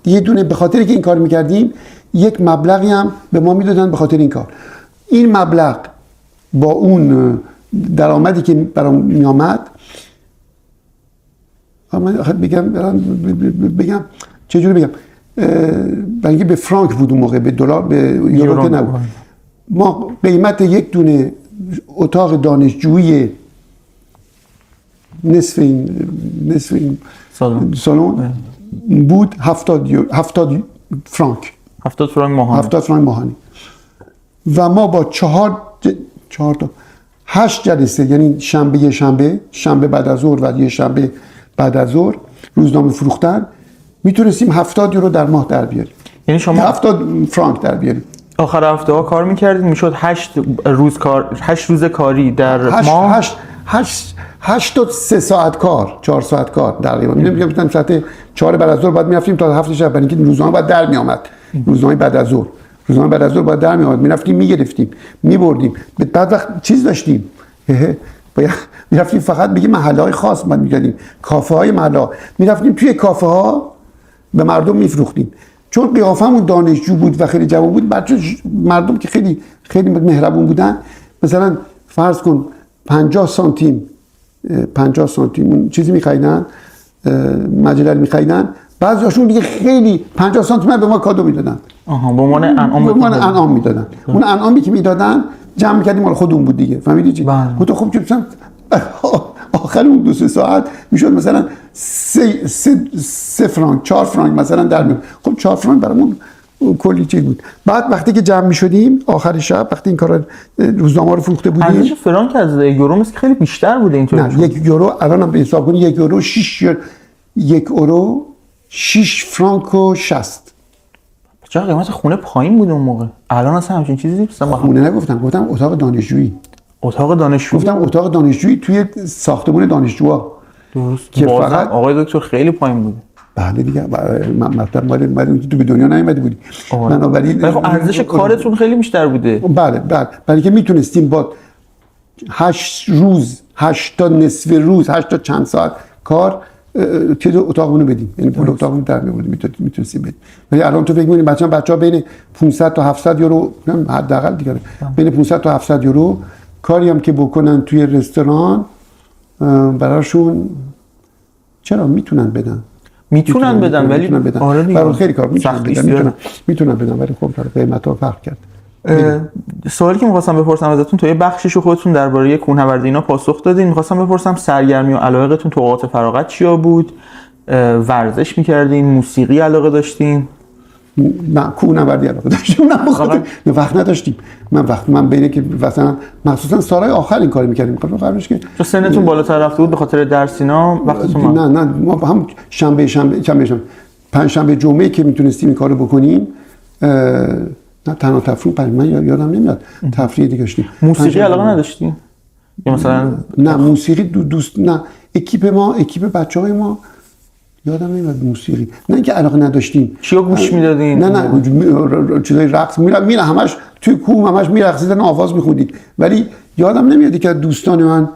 یه دونه به خاطر که این کار میکردیم یک مبلغی هم به ما میدادن به خاطر این کار. این مبلغ با اون درآمدی که برام میامد، بگم چجوری بگم، بلکه به فرانک بود اون موقع، به دلار، به یورو که نبود. ما قیمت یک دونه اتاق دانشجویی نصف این سالن بود 70 فرانک 70 فرانک ماهانه 70 فرانک ماهانه و ما با 4 تا 8 جلسه، یعنی شنبه بعد از ظهر و یه شنبه بعد از ظهر روزنامه فروختن میتونستیم 70 یورو در ماه در بیاریم. یعنی شما 70 فرانک در بیاریم. آخر هفته ها کار میکردید، میشد 8 روز کاری در ماه، 8 تا 3 ساعت کار، 4 ساعت کار تقریبا. میگم ساعت 4 بعد از ظهر بعد میرفتیم تا 7 شب، برای اینکه روزنامه بعد در میامد. روزنامه بعد از ظهر بعد در میامد، میرفتیم میگرفتیم میبردیم. بعد وقت چیز داشتیم، میرفتیم فقط بگیم محله های خاص ما میگردیم، کافه های محله، میرفتیم توی کافه ها به مردم میفروختیم. چون قیافمون دانشجو بود و خیلی جوان بود، بچه مردم که خیلی مهربون بودن، مثلا فرض کن 50 سانتیم اون چیزی می‌خریدن، مجله می‌خریدن، بعضیاشون دیگه خیلی 50 سانتیم به ما کادو میدادن. به عنوان انعام میدادن. اون انعامی که میدادن جمع می‌کردیم مال خودمون بود دیگه. فهمیدی چی؟ تو خب چه مثلا آخر اون 2-3 ساعت میشد مثلا 3 فرانک 4 فرانک مثلا در میاد. خب 4 فرانک برامون کلی چیز بود. بعد وقتی که جمع میشدیم آخر شب، وقتی این کارا روزنامه رو فروخته بودیم، ارزش فرانک از یورو مثل خیلی بیشتر بوده اینطوری. نه 1 یورو الان هم به حساب کنی 1 یورو 6 فرانک و 60. چرا قیمت خونه پایین بود اون موقع؟ الان اصلا همچین چیزی نیست. خونه نگفتم، گفتم اتاق دانشجویی. گفتم اتاق دانشجویی توی ساختمان دانشجوها. درست. که فقط آقای دکتر خیلی پایین بود. بله دیگه، مثلا ما تو به دنیا نیومده بودیم. بنابراین خب ارزش کارتون خیلی بیشتر بوده. بله برای که میتونستیم با 8 روز 8 تا نصف روز 8 تا چند ساعت کار چه اتاقمون رو بدیم، یعنی پول اتاقمون در می‌آوردیم، میتونستیم بدیم. ولی الان تو فکر می‌کنی بچه‌ها بین 500 تا 700 یورو حداقل دیگه، بین 500 تا 700 یورو کاری هم که بکنن توی رستوران براشون چرا میتونن بدن ولی آره برای خیلی کار میتونن بدن ولی خب قیمتا فرق کرد. سوالی که می‌خواستم بپرسم ازتون، تو یه بخشیشو خودتون درباره کوهنوردی اینا پاسخ دادین. می‌خواستم بپرسم سرگرمی و علاقتون تو اوقات فراغت چیا بود؟ ورزش می‌کردین؟ موسیقی علاقه داشتین؟ نه کوهنوردی علاقه داشتیم، نه وقت نداشتیم. من بینه که مثلا مخصوصا سالهای آخر این کارو می‌کردیم. قبلش که تو سنتون بالاتر رفته بود به خاطر درس اینا وقتتون نه ما هم پنجشنبه جمعه که میتونستیم این کارو بکنیم، نه تنها تفریح من یادم نمیاد تفریح دیگه داشتیم. موسیقی علاقه نداشتیم یا مثلا نه موسیقی دوست نه اکیپ بچهای ما یادم نمیاد موسیقی، نه اینکه علاقه نداشتیم. چیو گوش میدادین؟ نه چیزای رقص میره همش توی کوه همش میرقصیدن، آواز میخوندید، ولی یادم نمیاد که دوستان من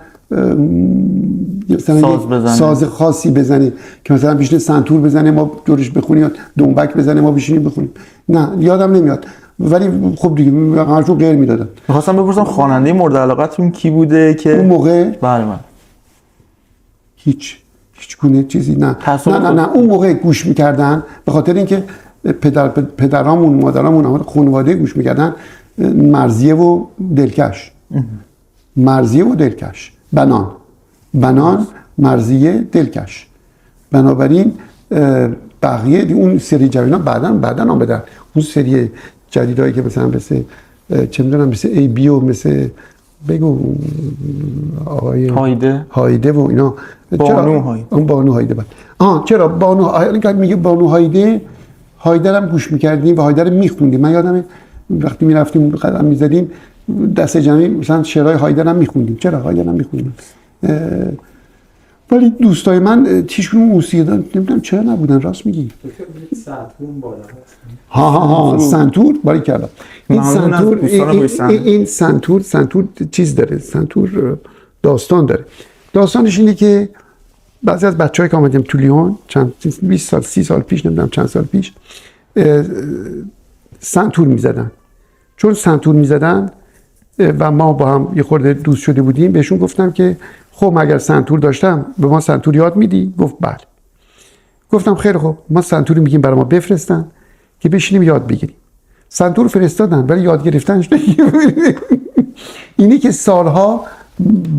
ساز خاصی بزنه که مثلا بیشتر سنتور بزنه ما دورش بخونیم، دنبک بزنه ما بشینیم بخونیم. نه یادم نمیاد، ولی خب دیگه همشون غیر میدادن. می‌خواستم بپرسم خواننده مورد علاقتون کی بوده که اون موقع؟ بله هیچ گونه چیزی نه اون موقع گوش میکردن به خاطر اینکه پدرامون مادرامون همه خانواده گوش میکردن مرضیه و دلکش بنان مرضیه دلکش. بنابراین بقیه اون سری جدیدا بعدن هم بدن، اون سری جدیدایی که مثلا مثل چه میدونم مثل ای بی و مثل بگو آقای هایده و اینا، بانو هایده بعد چرا میگه بانو هایده هم گوش میکردیم و هایده رو میخوندیم. من یادمه وقتی میرفتیم قدم میزدیم دست جمعی مثلا شعرهای هایده هم میخوندیم. چرا هایده هم میخوندیم، ولی دوستای من هیچ موسیقی نمیدونم چرا نبودن. راست میگی سنتور باری کردم. این سنتور چیز داره، سنتور داستان داره. داستانش اینه که بعضی از بچه‌ای که آمدیم تو لیون چند 20 سال 30 سال پیش نمیدونم چند سال پیش سنتور میزدن. چون سنتور میزدن و ما با هم یه خورده دوست شده بودیم، بهشون گفتم که خب اگر سنتور داشتم به ما سنتور یاد میدی؟ گفت بله. گفتم خیلی خوب، ما سنتور میگیم برای ما بفرستن که بشینیم یاد بگیریم. سنتور فرستادن ولی یاد گرفتنش اینی که سالها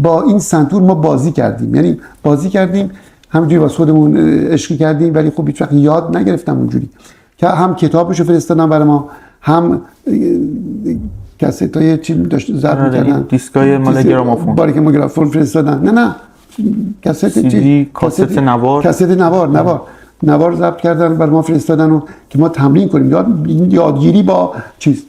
با این سنتور ما بازی کردیم، یعنی بازی کردیم همینجوری واسه خودمون عشقی کردیم، ولی خب هیچ وقت یاد نگرفتم اونجوری که هم کتابشو فرستادن برای ما، هم کاستای چی داشت ضبط می‌کردن، دیسکای مال گرامافون، باری که ما گرامافون فرستادن، نه کاست چی، کاست نوار ضبط کردن برای ما فرستادن و که ما تمرین کنیم، یادگیری با چیز،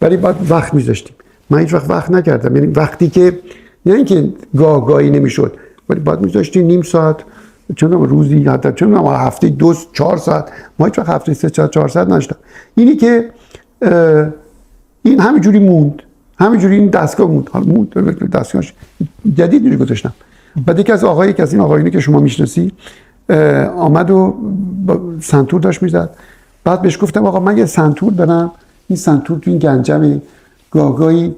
ولی بعد وقت می‌ذاشتیم. من هیچ وقت نکردم، یعنی وقتی که نه اینکه گاهی نمیشد، ولی بعد می‌ذاشتیم نیم ساعت، چون روزی حتی چون هفته 2-4 ساعت، ما هیچ وقت هفته 3-4 ساعت نشدم. اینی که این همینجوری موند، همینجوری این دستگاه موند، حالا موند دستگاهش جدید اینجوری گذاشتم. بعد یکی از این آقایونی که شما میشناسی آمد و سنتور داشت میزد، بعد بهش گفتم آقا من یه سنتور دارم، این سنتور تو این گنجمه، گاهی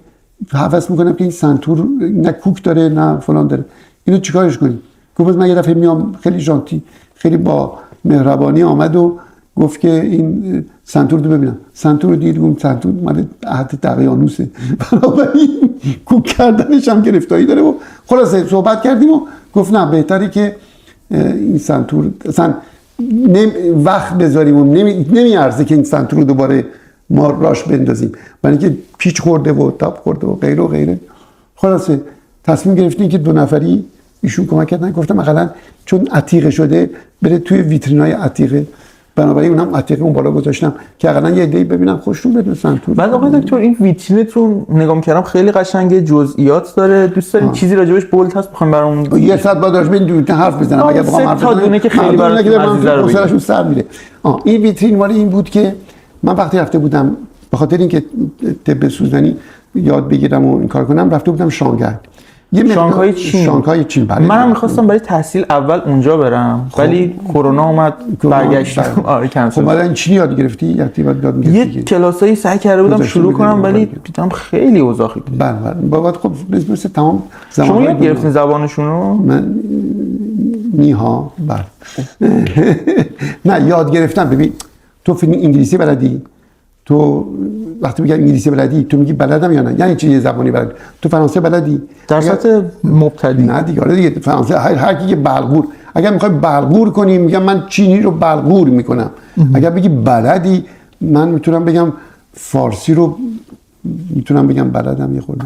حوض میکنم که این سنتور نه کوک داره نه فلان داره، اینو چیکارش کنیم؟ گفت من یه دفعه میام، خیلی ژانتی، خیلی با مهربانی آمد و گفت که این سنتور رو ببینم. سنتور رو دید، گفت سنتور مال عهد دقیانوسه، بنابراین کوک کردنش هم گرفتاری داره و خلاصه صحبت کردیم و گفت نه بهتره که این سنتور اصلا وقت بذاریم و نمیارزه که این سنتور رو دوباره ما راش بندازیم، برای اینکه پیچ خورده و تاب خورده و غیره و غیره. خلاصه تصمیم گرفتیم که 2 نفری ایشون کمک کردن، گفتم مثلا چون عتیقه شده بره توی ویترینای عتیقه، بنابراین اونم عتیقه اون بالا گذاشتم که حداقل یه عده‌ای ببینم خوششون بیاد سنتور. بعد آقای دکتر این ویترینت رو نگاه می‌کردم خیلی قشنگه، جزئیات داره، دوست داریم چیزی راجبش بولد هست بخوام برامون یه ساعت بعد داشت حرف بزنم، اگه بخوام حرف بزنم که خیلی براتون عزیزه سر میره. این ویترین مال این بود که من وقتی رفته بودم به خاطر اینکه طب سوزنی یاد بگیرم و این کار کنم، رفته بودم شانگهای، شانگهای چین. منم می‌خواستم برای تحصیل اول اونجا برم، ولی کرونا اومد برگشتم. آره کنسل. خب بعد این چینی یاد گرفتی؟ یه کلاسایی سعی کرده بودم شروع کنم، ولی دیدم خیلی اوضاع خیلی. بله بعد خب مثل تمام زمان. شما یاد گرفتین زبانشون رو؟ من نیها بله. نه یاد گرفتم. ببین تو فیلم انگلیسی بلدی؟ تو وقتی میگم انگلیسی بلدی تو میگی بلدم یا نه؟ یعنی چه زبانی بلدی؟ تو فرانسه بلدی؟ در سطح مبتدی. نه دیگه، آره دیگه فرانسه هر کی که بلغور، اگر میخوای بلغور کنی میگم من چینی رو بلغور میکنم. اگر بگی بلدی، من میتونم بگم فارسی رو میتونم بگم بلدم، یه خورده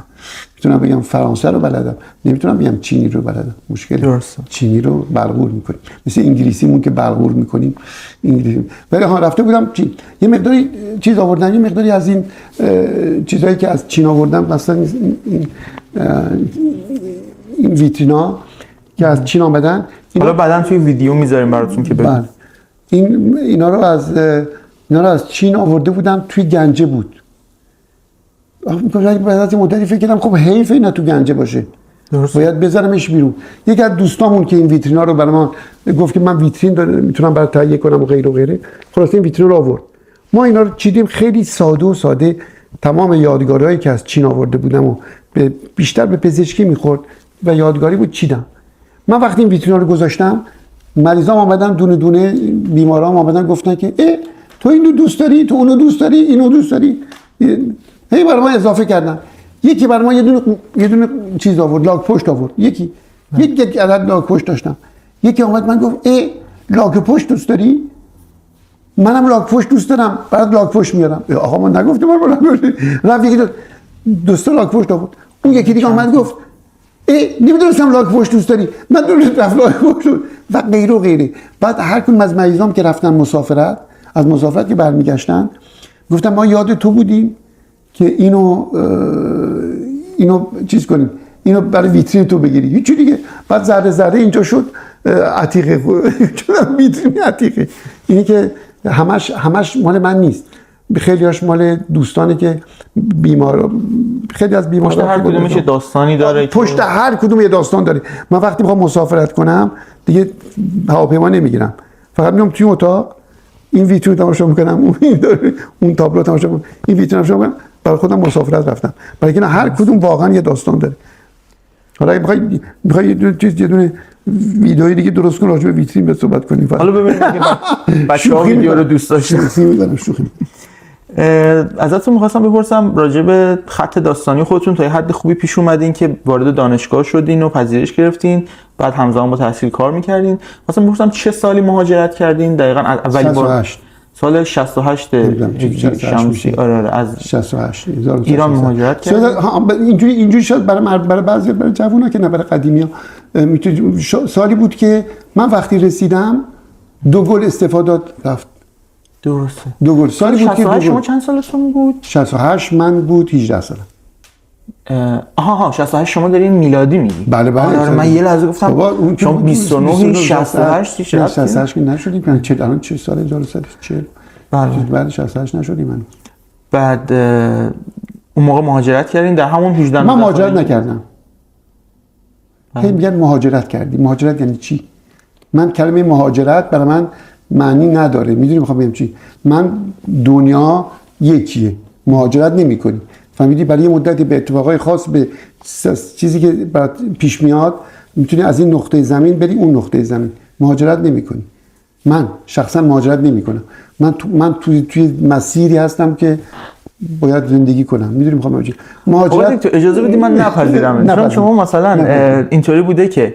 میتونم بگم فرانسه رو بلدم، نمیتونم بگم چینی رو بلدم. مشکل درسته. چینی رو بلغور میکنیم، مثل انگلیسیمون که بلغور میکنیم انگلیسی. ولی ها رفته بودم چین، یه مقداری چیز آوردن، یه مقداری از این چیزایی که از چین آوردم، مثلا این ویترینا که از چین آمدن، حالا بعداً توی ویدیو میذاریم براتون که ببینید. اینا رو از چین آورده بودم، توی گنجه بود. بعد از مدتی فکر کردم خب حیف اینا تو گنجه باشه، باید بذارمش بیرون. یکی از دوستامون که این ویترینا رو برای ما گفت که من ویترین میتونم برات تهیه کنم و غیره و غیره، خلاص این ویترین رو آورد. ما اینا رو چیدیم، خیلی ساده تمام یادگاریایی که از چین آورده بودم و بیشتر به پزشکی میخورد و یادگاری بود چیدم. من وقتی این ویترینا رو گذاشتم، مریضام اومدن دونه دونه، بیمارام اومدن گفتن که تو اینو دوست داری، تو اونو دوست داری، اینو دوست داری. هی برای ما اضافه کردن. یکی برای ما یه دونه چیز آورد، لاک پشت آورد. یک عدد لاک پشت داشتم. یکی اومد من گفت لاک پشت دوست داری؟ منم لاک پشت دوست دارم، بعد لاک پشت میارم. آقا ما نگفتیم ما لاک پشت. رفت یکی دوست لاک پشت آورد. اون یکی دیگه اومد گفت نمیدونستم لاک پشت دوست داری. من درست رفت لاک پشت و غیره و غیره. بعد هر کدوم از مریضام که رفتن مسافرت، از مسافرت که برمیگشتن، گفتم ما یاد تو بودیم که اینو چیز کنیم، اینو برای ویترین تو بگیری. هیچ دیگه. بعد ذره اینجا شد عتیقه، چون ویترین عتیقه. اینی که همش مال من نیست، خیلی‌هاش مال دوستانه که بیمار، خیلی از بیمارا پشت هر کدومش داستانی داره، پشت هر کدوم یه داستان داره. من وقتی میخوام مسافرت کنم دیگه هواپیما نمیگیرم، فقط میام توی اتاق این ویترین تماشا میکنم، اون تابلو تماشا میکنم، این ویترین تماشا میکنم، برای خودم مسافرت رفتم، برای اینکه هر کدوم واقعا یه داستان داره. حالا اگه میخوای یه دونه ویدئوی دیگه درست کن راجع به ویترین به صحبت کنیم. حالا ببینید که بچه‌ها ویدیو رو دوست داشتن. ازتون می‌خواستم بپرسم راجع به خط داستانی خودتون تا یه حد خوبی پیش اومدین که وارد دانشگاه شدین و پذیرش گرفتین، بعد همزمان با تحصیل کار می‌کردین. خواستم بپرسم چه سالی مهاجرت کردین؟ دقیقاً اولین بار 68 سال 68 هجری شمسی. آره از 68 ایران مهاجرت کردین. اینجوری شد برای بعضی برای جوونا که نه برای قدیمی‌ها. سالی بود که من وقتی رسیدم دو گل استفاده داد رفت. درسته. دو گل سالی بود که 68 شما چند سالتون بود؟ 68 من بود 18 سالم. آها 68 شما دارین میلادی میگی؟ بله آره من یه لحظه گفتم شما 29 68 68 که نشدیم یعنی چه الان چه سال 1940 بله بعد 68 نشدیم من. بعد اون موقع مهاجرت کردین در همون 18 من مهاجرت نکردم. هی میگن مهاجرت کردی. مهاجرت یعنی چی؟ من کلمه مهاجرت برای من معنی نداره. میدونی میخوام بگم چی؟ من دنیا یکیه. مهاجرت نمی‌کنی. فهمیدی؟ برای یه مدتی به اتفاقای خاص به چیزی که برات پیش میاد میتونی از این نقطه زمین بری اون نقطه زمین. مهاجرت نمی‌کنی. من شخصا مهاجرت نمی‌کنم. من توی مسیری هستم که باید زندگی کنم. میدونی میخوام بگم مهاجرت تو اجازه بدید من نپذیرم. چون شما مثلا اینطوری بوده که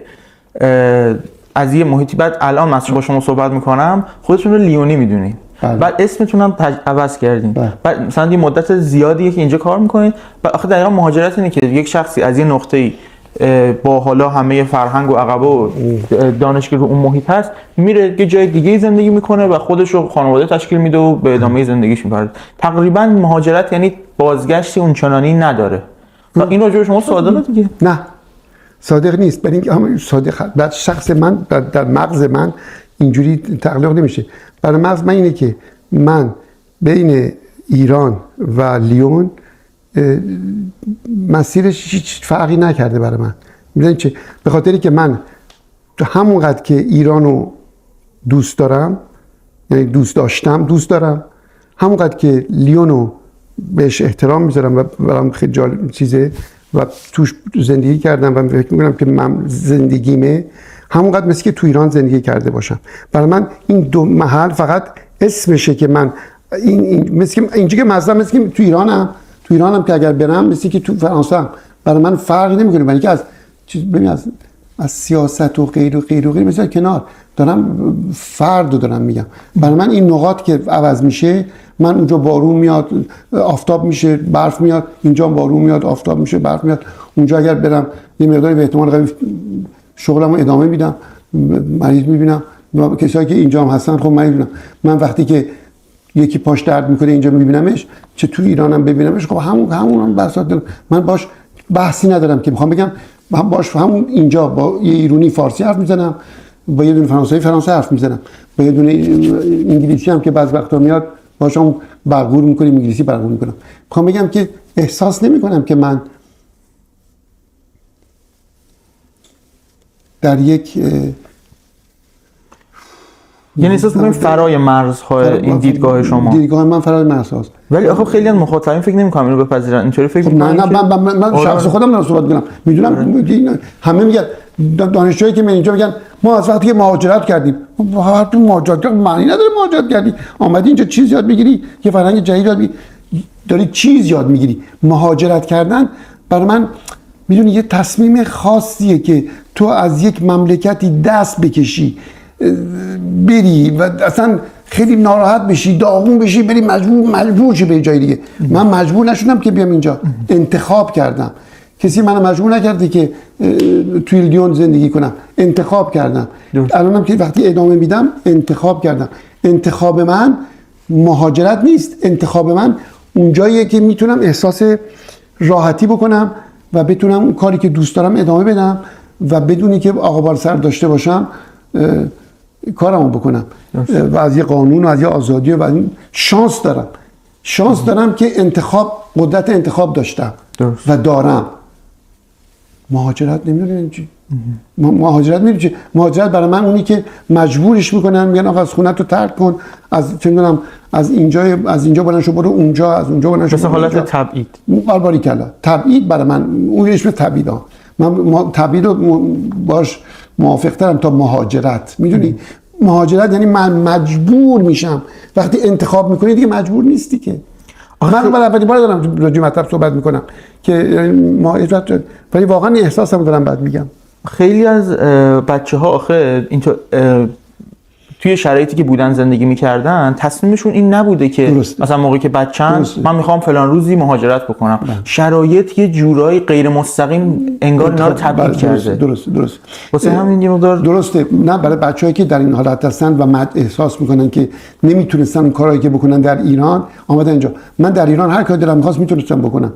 از یه محیطی بعد الان مثلا با شما صحبت میکنم خودتون رو لیونی میدونین. بعد اسمتون هم عوض کردین. بعد مثلا یه مدت زیادیه که اینجا کار میکنین. بعد آخه دقیقاً مهاجرت اینه که یک شخصی از یه نقطه‌ای با حالا همه فرهنگ و عقبه و دانش که رو اون محیط هست میره یه جای دیگه زندگی میکنه و خودش رو خانواده تشکیل میده و به ادامه زندگیش میپرده. تقریبا مهاجرت یعنی بازگشتی اونچنانی نداره. و این راجع به شما صادقه دیگه؟ نه صادق نیست. برای اینکه همه صادق در شخص من در مغز من اینجوری تقلیق نمیشه. برای مغز من اینه که من بین ایران و لیون مسیرش هیچ فرقی نکرده برای من. میدونی چه؟ به خاطری که من همونقدر که ایرانو دوست دارم یعنی دوست دارم همونقدر که لیونو بهش احترام میذارم و برام خیلی جالب چیزه و توش زندگی کردم و فکر میکنم که من زندگیمه همونقدر مثل که تو ایران زندگی کرده باشم. برای من این دو محل فقط اسمشه که من این مثل که اینجا که مثلا مثل که تو ایرانم که اگر برم مثل که تو فرانسه هم برای من فرقی نمیکنه. برای اینکه از سیاست و غیر مثلا کنار دارم فرد رو دارم میگم. برای من این نقاط که عوض میشه من اونجا بارون میاد آفتاب میشه برف میاد اینجا بارون میاد آفتاب میشه برف میاد. اونجا اگر برم یه مقداری به احتمال قوی شغلمو ادامه میدم مریض میبینم و کسایی که اینجا هم هستن خب من میبینم. من وقتی که یکی پاش درد میکنه اینجا میبینمش چه تو ایرانم ببینمش خب همون بساط دارم. من باش بحثی ندارم که میخوام بگم باش همون اینجا با یه ایرانی فارسی حرف میزنم با یه دونه فرانسوی فرانسه حرف میزنم با یه دونه انگلیسی هم که بعض وقتا میاد باشم برگور میکنیم انگلیسی برگور میکنم. میخوام بگم که احساس نمیکنم که من در یک یعنی احساس می‌کنم فرای مرزهای این دیدگاه شما. دیدگاه من فرای مرزهاست. ولی آخه خیلی از مخاطبین فکر نمی‌کنم اینو بپذیرن. اینطوری فکر می‌کنن نه من شخص خودم دارم صحبت می‌کنم. میدونم همه میگن دانشجویی که من اینجا میگن ما از وقتی که مهاجرت کردیم. تو مهاجرت معنی نداره مهاجرت کردی. اومدی اینجا چیز یاد بگیری، یه فرهنگ جدید یاد بگیری، داری چیز یاد میگیری. مهاجرت کردن برای من میدونی یه تصمیم خاصیه که تو از یک مملکتی دست بکشی بری و اصلا خیلی ناراحت بشی داغون بشی بری مجبور شی به جای دیگه. من مجبور نشدم که بیام اینجا انتخاب کردم. کسی منو مجبور نکرده که توی لیون زندگی کنم. انتخاب کردم. الانم که وقتی ادامه میدم انتخاب کردم. انتخاب من مهاجرت نیست. انتخاب من اونجاییه که میتونم احساس راحتی بکنم و بتونم اون کاری که دوست دارم ادامه بدم و بدونی که آقا بار سر داشته باشم کارمو بکنم و از یه قانون و از یه آزادی و شانس دارم که قدرت انتخاب داشتم و دارم. مهاجرت نمیدونم چی. مهاجرت برای من اونی که مجبورش میکنن میگن آقا از خونت رو ترک کن از اینجا بلند شو برو اونجا از اونجا بلند شو مثل حالت تبعید. باری کلا تبعید برای من اون اسم تبعید ها. من تبعید رو باش موافق ترم تا مهاجرت. میدونی مهاجرت یعنی من مجبور میشم. وقتی انتخاب میکنی دیگه مجبور نیستی که. من برای اولین بار دارم راجع به مطلب صحبت میکنم که ما ولی واقعا احساسمو دارم بعد میگم. خیلی از بچه‌ها آخه اینطور توی شرایطی که بودن زندگی میکردن تصمیمشون این نبوده که درسته. مثلا موقعی که بچه‌ن من میخوام فلان روزی مهاجرت بکنم. شرایط یه جورایی غیر مستقیم انگار اینا رو تبدیل کرده. درست. واسه همین یه مقدار درسته. نه برای بچه‌هایی که در این حالت هستن و احساس میکنن که نمیتونستن اون کارهایی که بکنن در ایران آمدن اینجا. من در ایران هر کاری دلم می‌خواست میتونستم بکنم.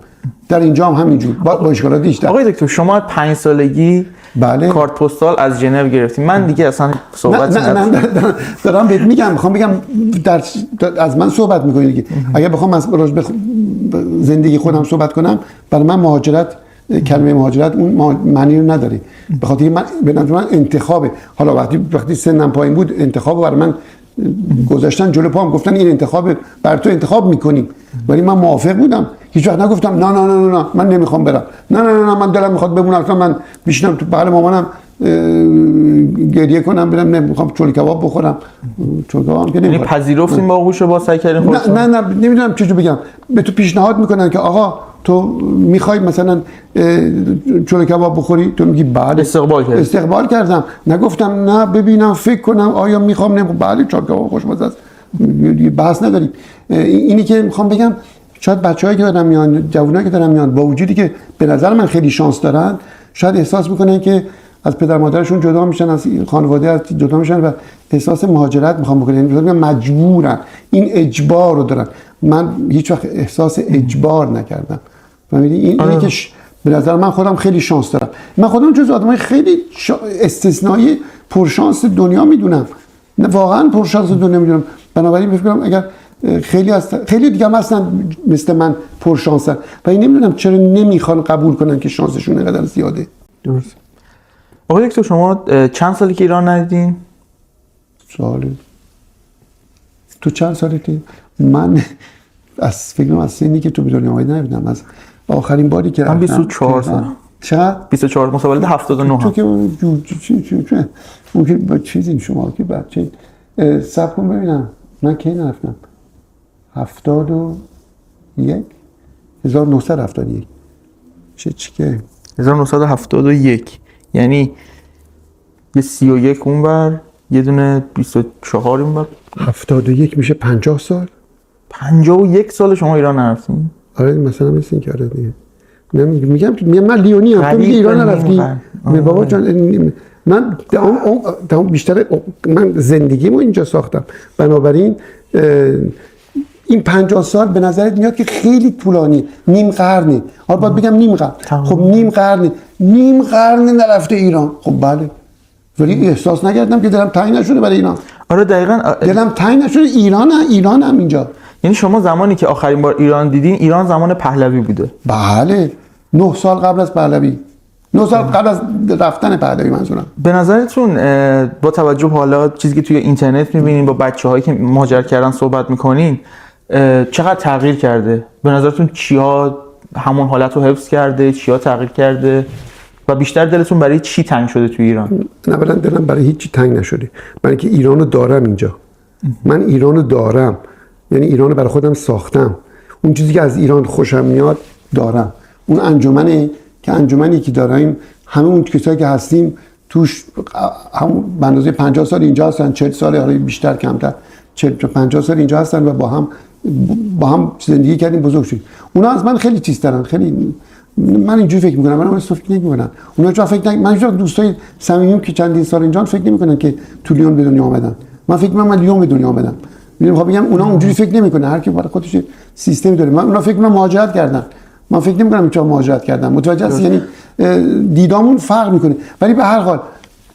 در اینجا هم همینجور با اشکالاتی داشت. آقای دکتر شما 5 سالگی بله. کارت پستال از ژنو گرفتیم. من دیگه اصلا صحبت دارم بهت میخوام بگم از من صحبت میکنی دیگه. اگر بخوام از زندگی خودم صحبت کنم، برای من مهاجرت، کلمه مهاجرت اون معنی رو نداره. به خاطر من به نظر من انتخابه. حالا وقتی سنم پایین بود انتخاب برای من گذاشتن جلو پام، گفتن این انتخاب بر تو انتخاب میکنیم، ولی من موافق بودم. هیچ وقت نگفتم نه من نمیخوام برم، نه من دلم میخواد بمونم، اصلا من بشینم تو بغل مامانم گریه کنم، برم نمیخوام چولی کباب بخورم. چولی کباب که یعنی پذیرفتیم با گوشو با سعی کردیم خودتون؟ نه نمیدونم چجوری بگم. به تو پیشنهاد میکنن که آقا تو میخوای مثلا چولی کباب بخوری، تو میگی بله. استقبال کردم. نگفتم نه ببینم فکر کنم آیا میخوام. بله چولی کباب خوشمزه است، بحث نداریم. اینی که میخوام بگم شاید بچه‌هایی که دارن میان، جوانایی که دارن میان، با وجودی که به نظر من خیلی شانس دارن، شاید احساس میکنن که از پدر مادرشون جدا میشن، از خانواده از جدا میشن و احساس مهاجرت میخوام بکنن. یعنی مجبورن، این اجبار رو دارن. من هیچ وقت احساس اجبار نکردم. فهمیدی؟ اینی که به نظر من خودم خیلی شانس دارم. من خودم جز آدمای خیلی استثنایی پرشانس دنیا میدونم. نه واقعا پرشانس دنیا میدونم. بنابراین فکر کنم اگر خیلی دیگه هم هستن مثل من پرشانسن و این نمیدونم چرا نمیخوان قبول کنن که شانسشون اینقدر زیاده. درست. آقای دکتر شما چند سالی که ایران ندیدین؟ سالی. تو چند سالتی؟ من از فکرم از سنی که تو به دنیا اومدی نبودم. از آخرین باری که من 24 سال. چقدر؟ 24 متولد 79. تو که اون که با چیزی شما که بچه صبر کن ببینم من کی نرفتم. 1971 چی که 1971 یعنی یه 31 اونور یه دونه 24 اونور 71 میشه 50 سال. 51 سال شما ایران نرفتین؟ آره مثلا مثل این که آره دیگه. میگم من لیونی ام، تو میگی ایران نرفتی. بابا جان من بیشتر من زندگیمو اینجا ساختم، بنابراین این 50 سال به نظرت میاد که خیلی طولانی، نیم قرنی. حالا باید بگم نیم قرن. خب نیم قرن نرفته ایران. خب بله، ولی احساس نکردم که دلم تنگ نشده برای ایران. آره دقیقاً دلم تنگ نشده. ایران هم اینجا. یعنی شما زمانی که آخرین بار ایران دیدین ایران زمان پهلوی بوده؟ بله 9 سال قبل از پهلوی، 9 سال قبل از رفتن پهلوی منظورم. به نظرتون با توجه حالا چیزی که توی اینترنت می‌بینین، با بچه‌هایی که مهاجرت کردن صحبت می‌کنین، چقدر تغییر کرده؟ به نظرتون چیا همون حالت رو حفظ کرده، چیا تغییر کرده و بیشتر دلتون برای چی تنگ شده توی ایران؟ نه اولا دلم برای هیچی تنگ نشده، برای اینکه ایرانو دارم اینجا. من ایرانو دارم، یعنی ایرانو برای خودم ساختم. اون چیزی که از ایران خوشم میاد دارم. اون انجمنی که داریم، همه اون کسایی که هستیم توش هم به اندازه 50 سال اینجا هستن، 40 سال یا بیشتر کمتر 40-50 سال اینجا هستن و با هم زندگی کردیم، بزرگ شدیم. اونا از من خیلی چیز دارن، خیلی من اینجوری فکر میکنم، من اصلا فکر نمیکنم. اونا چرا فکر نمیکنم؟ من هیچ دوستای صمیمیم که چندین سال اینجا فکر نمیکنن که تو لیون به دنیا آمدن. من فکر میکنم من لیون به دنیا آمدم. میخوام بگم اونا اونجوری فکر نمیکنن، هر کی برای خودش سیستمی داره. اونا فکر میکنن مهاجرت کردن، من فکر نمیکنم چرا مهاجرت کردن. متوجه هستی؟ یعنی دیدامون فرق میکنه. ولی به هر حال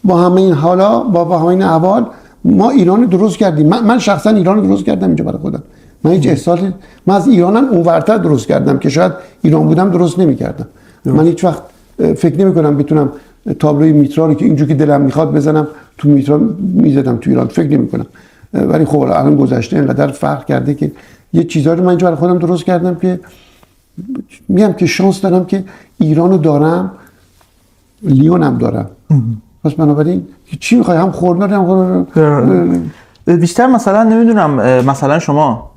با همه این حالا، با همه این احوال، ما ایران رو درست کردیم. من شخصا ایران رو درست کردم اینجا برای خودم. من هیچ احساسی، من از ایرانم اونورتر درست کردم که شاید ایران بودم درست نمی‌کردم. من هیچ وقت فکر نمی‌کنم بتونم تابلوی میترا رو که اینجوری که دلم میخواد بزنم تو میترا میزدم تو ایران، فکر نمی‌کنم. ولی خب الان گذشته اینقدر فرق کرده که یه چیزایی رو من اینجا برای خودم درست کردم که میگم که شانس دارم که ایرانو دارم، لیونم دارم. پس بنابراین چی می‌خوای؟ هم خوردار هم بیشتر مثلا نمیدونم، مثلا شما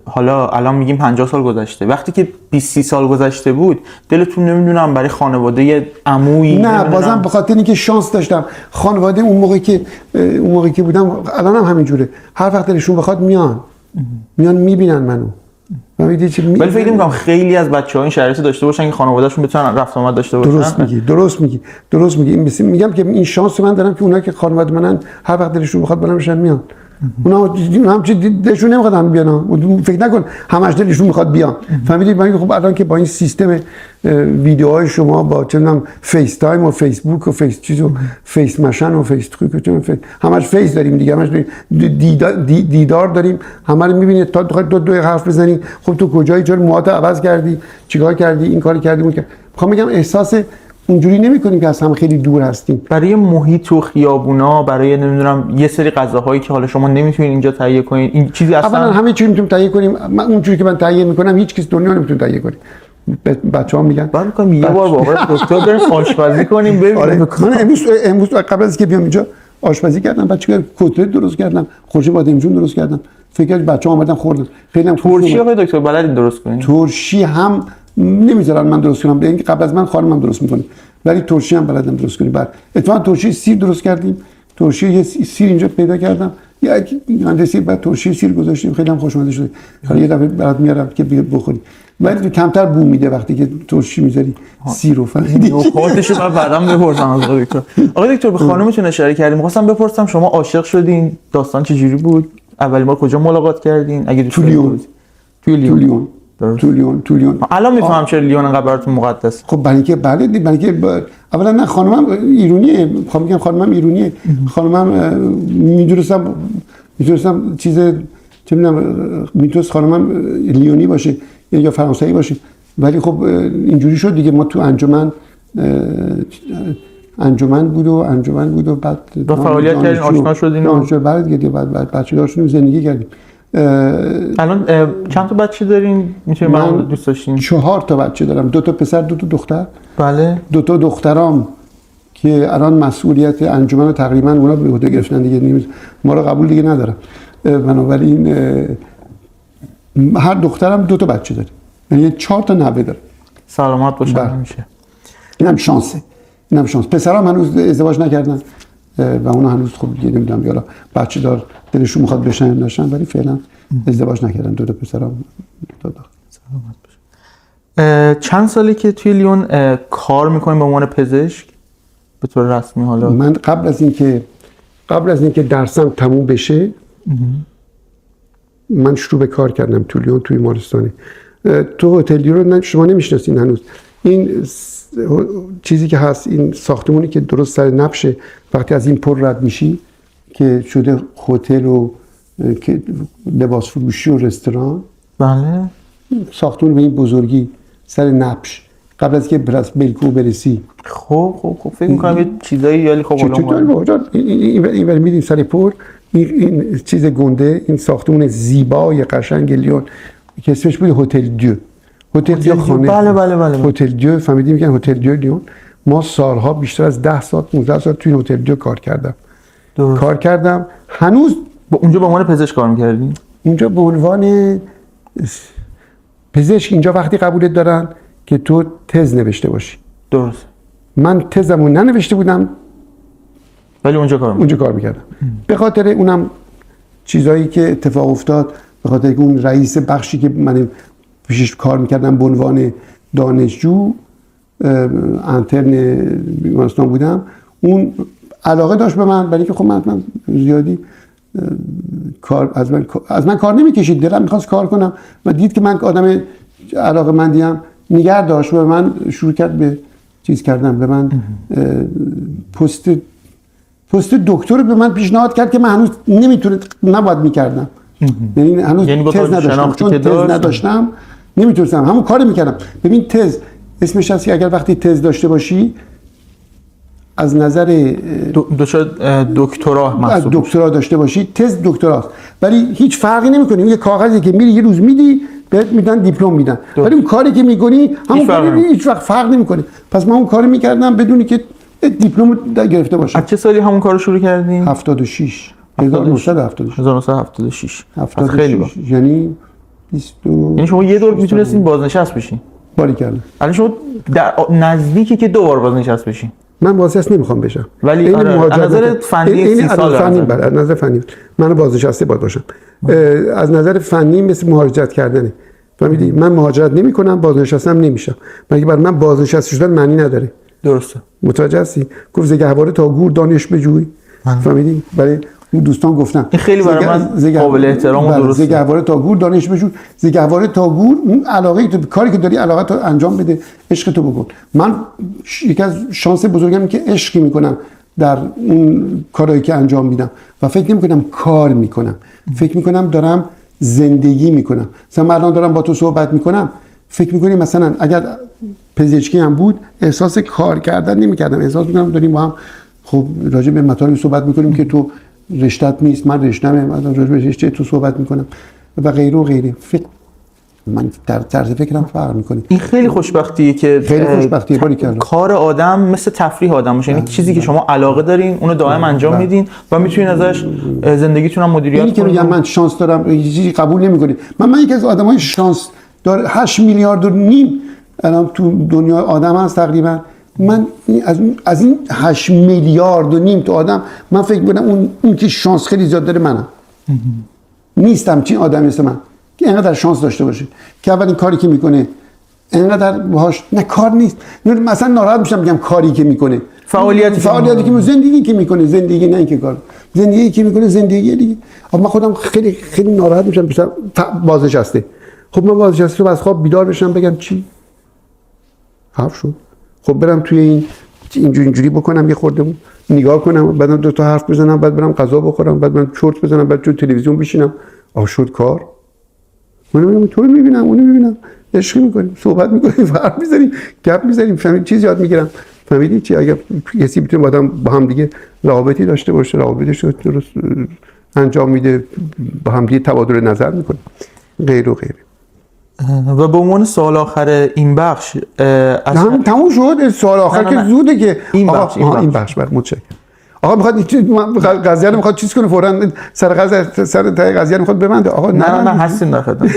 حالا الان میگیم 50 سال گذشته، وقتی که 20 سال گذشته بود دلتون نمیدونم برای خانواده عمویی؟ نه بازم به خاطر اینکه شانس داشتم خانواده اون موقعی که بودم، الان هم همینجوره، هر وقت دلشون بخواد میان میبینن منو. ولی فکر می‌کنم خیلی از بچه‌ها این شرایط داشته باشن که خانواده‌شون بتونن رفت آمد داشته باشن. درست میگی. میگم که این شانس من دارم که اونایی که خانواده منن هر وقت دلشون بخواد برام بشن میان. اونا هم چه دلشون نمیخواد هم بیان، فکر نکن همش دلشون میخواد بیان. فهمیدید؟ من خب الان که با این سیستم ویدیوهای شما با چه میدونم فیس تایم و فیسبوک و فیس چیز و فیس مشن و فیس تریک همش فیس داریم دیگه، همش دیدار داریم، همه رو میبینید تا دو حرف بزنی خب تو کجایی، چرا موهات عوض کردی، چیکار کردی، این کاری کردی اون کردی. میخوام بگم احساس اونجوری نمی‌کنیم که از هم خیلی دور هستیم. برای محیط و خیابونا، برای نمیدونم یه سری غذاهایی که حالا شما نمیتونید اینجا تهیه کنین، این چیزی اصلا اولا همه چی میتونیم تهیه کنیم. من اونجوری که من تهیه میکنم هیچ کس دنیا نمیتونه تهیه کنه. بچه‌ها میگن بعد میگم یه بار با آقای دکتر بریم آشپزی کنیم ببینیم. آره امروز قبل از که بیام اینجا آشپزی کردم، بچه‌ها کتلت درست کردم، خورش بادمجون درست کردم. فکر کنم بچه‌ها اومدن خوردن. خیلی هم ترشی آقای دکتر بلدین درست کنین؟ ترشی هم نمیذارن من درست کنم، اینکه قبل از من خانمم درست میکنه، ولی ترشی هم بلدم درست کنیم. بعد اتفاقا ترشی سیر درست کردیم، ترشی یه سیر اینجا پیدا کردم، یک مهندسی بعد ترشی سیر گذاشتیم، خیلی هم خوشمزه شده. حالا یه دفعه برات میارم که بخوری، ولی کمتر بو میده وقتی که ترشی میذاری سیر رو. فهمیدی؟ خودشو بعدم بپرسم از آقای دکتر. آقای دکتر به خانمتون اشاره کردیم، می‌خواستم بپرسم شما عاشق شدین، داستان چجوری بود؟ اولین بار کجا ملاقات کردین؟ اگه دوست دارید تو لیون. الان میفهمم چرا لیون انقدر براتون مقدس. خب برای اینکه اولا نه خانمم ایرانیه، میخوام بگم خانمم ایرانیه. خانمم میدونستم چیز چه میدونم میتونست خانمم لیونی باشه یا فرانسوی باشه، ولی خب اینجوری شد دیگه. ما تو انجمن بود و بعد با فعالیت کردین، آشنا شدین، بعد بچه داشتیم، زندگی کردیم. الان چند تا بچه دارین؟ میتونید من دوست داشتین؟ 4 تا بچه دارم، 2 تا پسر 2 تا دختر. بله. 2 تا دخترام که الان مسئولیت انجمن رو تقریبا اونا به عهده گرفتن دیگه، ما رو قبول دیگه ندارم. بنابراین هر دخترم 2 تا بچه داره، یعنی 4 تا نوه داره. سلامت باشن همیشه. اینم شانسه. پسرام هنوز ازدواج نکردن و اونا هنوز خب دیگه نمیدونم یالا بچه دار دلشون میخواد بشن نشن، ولی فعلا ازدواج نکردن. 2 تا پسرام. سلامت باشه. چند سالی که توی لیون کار میکنین به عنوان پزشک به طور رسمی؟ حالا من قبل از اینکه درسم تموم بشه من شروع به کار کردم تو لیون، توی بیمارستانی. تو هتلی رو شما نمیشناسین هنوز. این چیزی که هست، این ساختمونی که درست سر نبشه وقتی از این پر رد میشی که شده هتل و لباس فروشی و رستوران. بله. ساختمون به این بزرگی سر نبش قبل از که بلکو برسی. خب فکر می‌کنم یه چیزایی ولی خب حالا این میدیم سر پر این چیز گنده، این ساختمون زیبای قشنگ لیون که اسمش بود هتل دیو. هتل دیو خانه. بله. هتل دیو، فهمیدیم میگن هتل دیو لیون. ما سالها بیشتر از 10 سال 15 سال توی این هتل دیو کار کردم. هنوز اونجا به عنوان پزشک کار می‌کردین؟ اونجا به عنوان پزشک اینجا وقتی قبولت دارن که تو تز نوشته باشی. درست. من تزمو ننوشته بودم ولی اونجا کار میکردم. به خاطر اونم چیزایی که اتفاق افتاد، به خاطر که اون رئیس بخشی که من پیشش کار میکردم به عنوان دانشجو انترن بیمارستان بودم، اون علاقه داشت به من، برای که خب من زیادی کار از من کار نمیکشید، دلم میخواست کار کنم و دید که من آدم علاقه مندیم، نگه داشت و من شروع کرد به چیز کردم. به من پست دکتر به من پیشنهاد کرد که من هنوز نباید میکردم. یعنی هنوز تز نداشتم، چون تز نداشتم نمیتونستم همون کار میکردم. ببین تز اسمش هست که اگر وقتی تز داشته باشی از نظر دکترا داشته باشی، تز دکتراست، ولی هیچ فرقی نمیکنه. یه کاغذی که میری یه روز میدی بهت میدن دیپلم میدن، ولی اون کاری که میکنی همون کاری هیچ وقت فرق نمیکنه. پس من اون کارو میکردم بدونی که دیپلم گرفته باشم. از چه سالی همون کارو شروع کردین؟ 76. 1976 1976 76 خیلی با یعنی 20 یعنی شما یه دور میتونستین بازنشست بشین. باریکلا. الان شما در نزدیکی که 2 بار بازنشست بشین. من بازنشست نمیخوام بشم، ولی این آره، از مهاجرت نظر فنی 30 سال فنی از نظر فنی من بازنشسته باید باشم. از نظر فنی مثل مهاجرت کردنه، فهمیدی؟ من مهاجرت نمیکنم، بازنشستم نمیشم، مگه برای من بازنشسته شدن معنی نداره. درسته. متوجه هستی؟ گفت ز گهواره تا گور دانش بجوی، فهمیدی؟ برای دوستان گفتم این خیلی برای من قابل احترام و درسته. ز گهواره تا گور دانش بجوی، ز گهواره تا گور اون علاقه تو کاری که داری علاقه تو انجام بده، عشق تو بکن. من یکی از شانس بزرگم که عشقی میکنم در اون کارهایی که انجام میدم و فکر نمیکنم کار میکنم، فکر میکنم دارم زندگی میکنم. مثلا من الان دارم با تو صحبت میکنم، فکر میکنی مثلا اگر پزشکی هم بود احساس کار کردن نمیکردم، احساس میکنم داریم با هم خب راجع به مطالبی صحبت میکنیم که تو رشته‌ت نیست، من رشته‌ام، من راجع به رشته تو صحبت میکنم و غیره و غیره. من در طرز فکرم فرق میکنه. این خیلی خوشبختیه که خیلی خوشبختیه باری کردم. کار آدم مثل تفریح آدم باشه، یعنی چیزی که شما علاقه دارین اونو دائم انجام میدین و میتونین ازش زندگیتون هم مدیریت کنید. اینی که میگم من شانس دارم چیزی قبول نمیکنید. من یکی از آدمای شانس داره 8 میلیارد و نیم الان تو دنیا آدم هست تقریبا. من از این 8 میلیارد و نیم تو آدم من فکر میکنم اون که شانس خیلی زیاد داره منم. نیستم چین آدمی مثل من که اینقدر شانس داشته باشه که اولین کاری که میکنه اینقدر باهاش نه کار نیست. مثلا ناراحت میشم میگم کاری که میکنه، فعالیتی که زندگی که میکنه، زندگی نه اینکه کار، زندگی که میکنه زندگی دیگه. من خودم خیلی ناراحت میشم مثلا بازنشسته. خب من بازنشسته رو از خواب بیدار بشم بگم چی؟ حرف شد. خب برم توی اینجوری بکنم، یه خورده نگاه کنم، بعدم 2 تا حرف بزنم، بعد برم غذا بخورم، بعد من چرت بزنم، بعد تو تلویزیون بشینم. شد کار. من تو رو میبینم، اونو میبینم، عشق میکنیم، صحبت میکنیم، حرف میزنیم، گپ میزنیم، فهمید چیز یاد میگیرم. فهمیدی چی؟ اگه کسی بتونه آدم با هم دیگه رابطی داشته باشه، رابطش رو درست انجام میده، با هم دیگه تبادل نظر میکنه، غیر و غیره. و به عنوان سوال آخر این بخش هم تموم شد. سوال آخر که زوده که این بخش بر متشکرم. آقا میخواد قضیه رو میخواد چیز کنه فوراً سر قضیه رو میخواد ببنده. آقا نه هستیم در خدمت.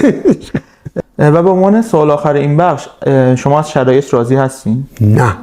و به عنوان سوال آخر این بخش شما از شرایط راضی هستین؟ نه.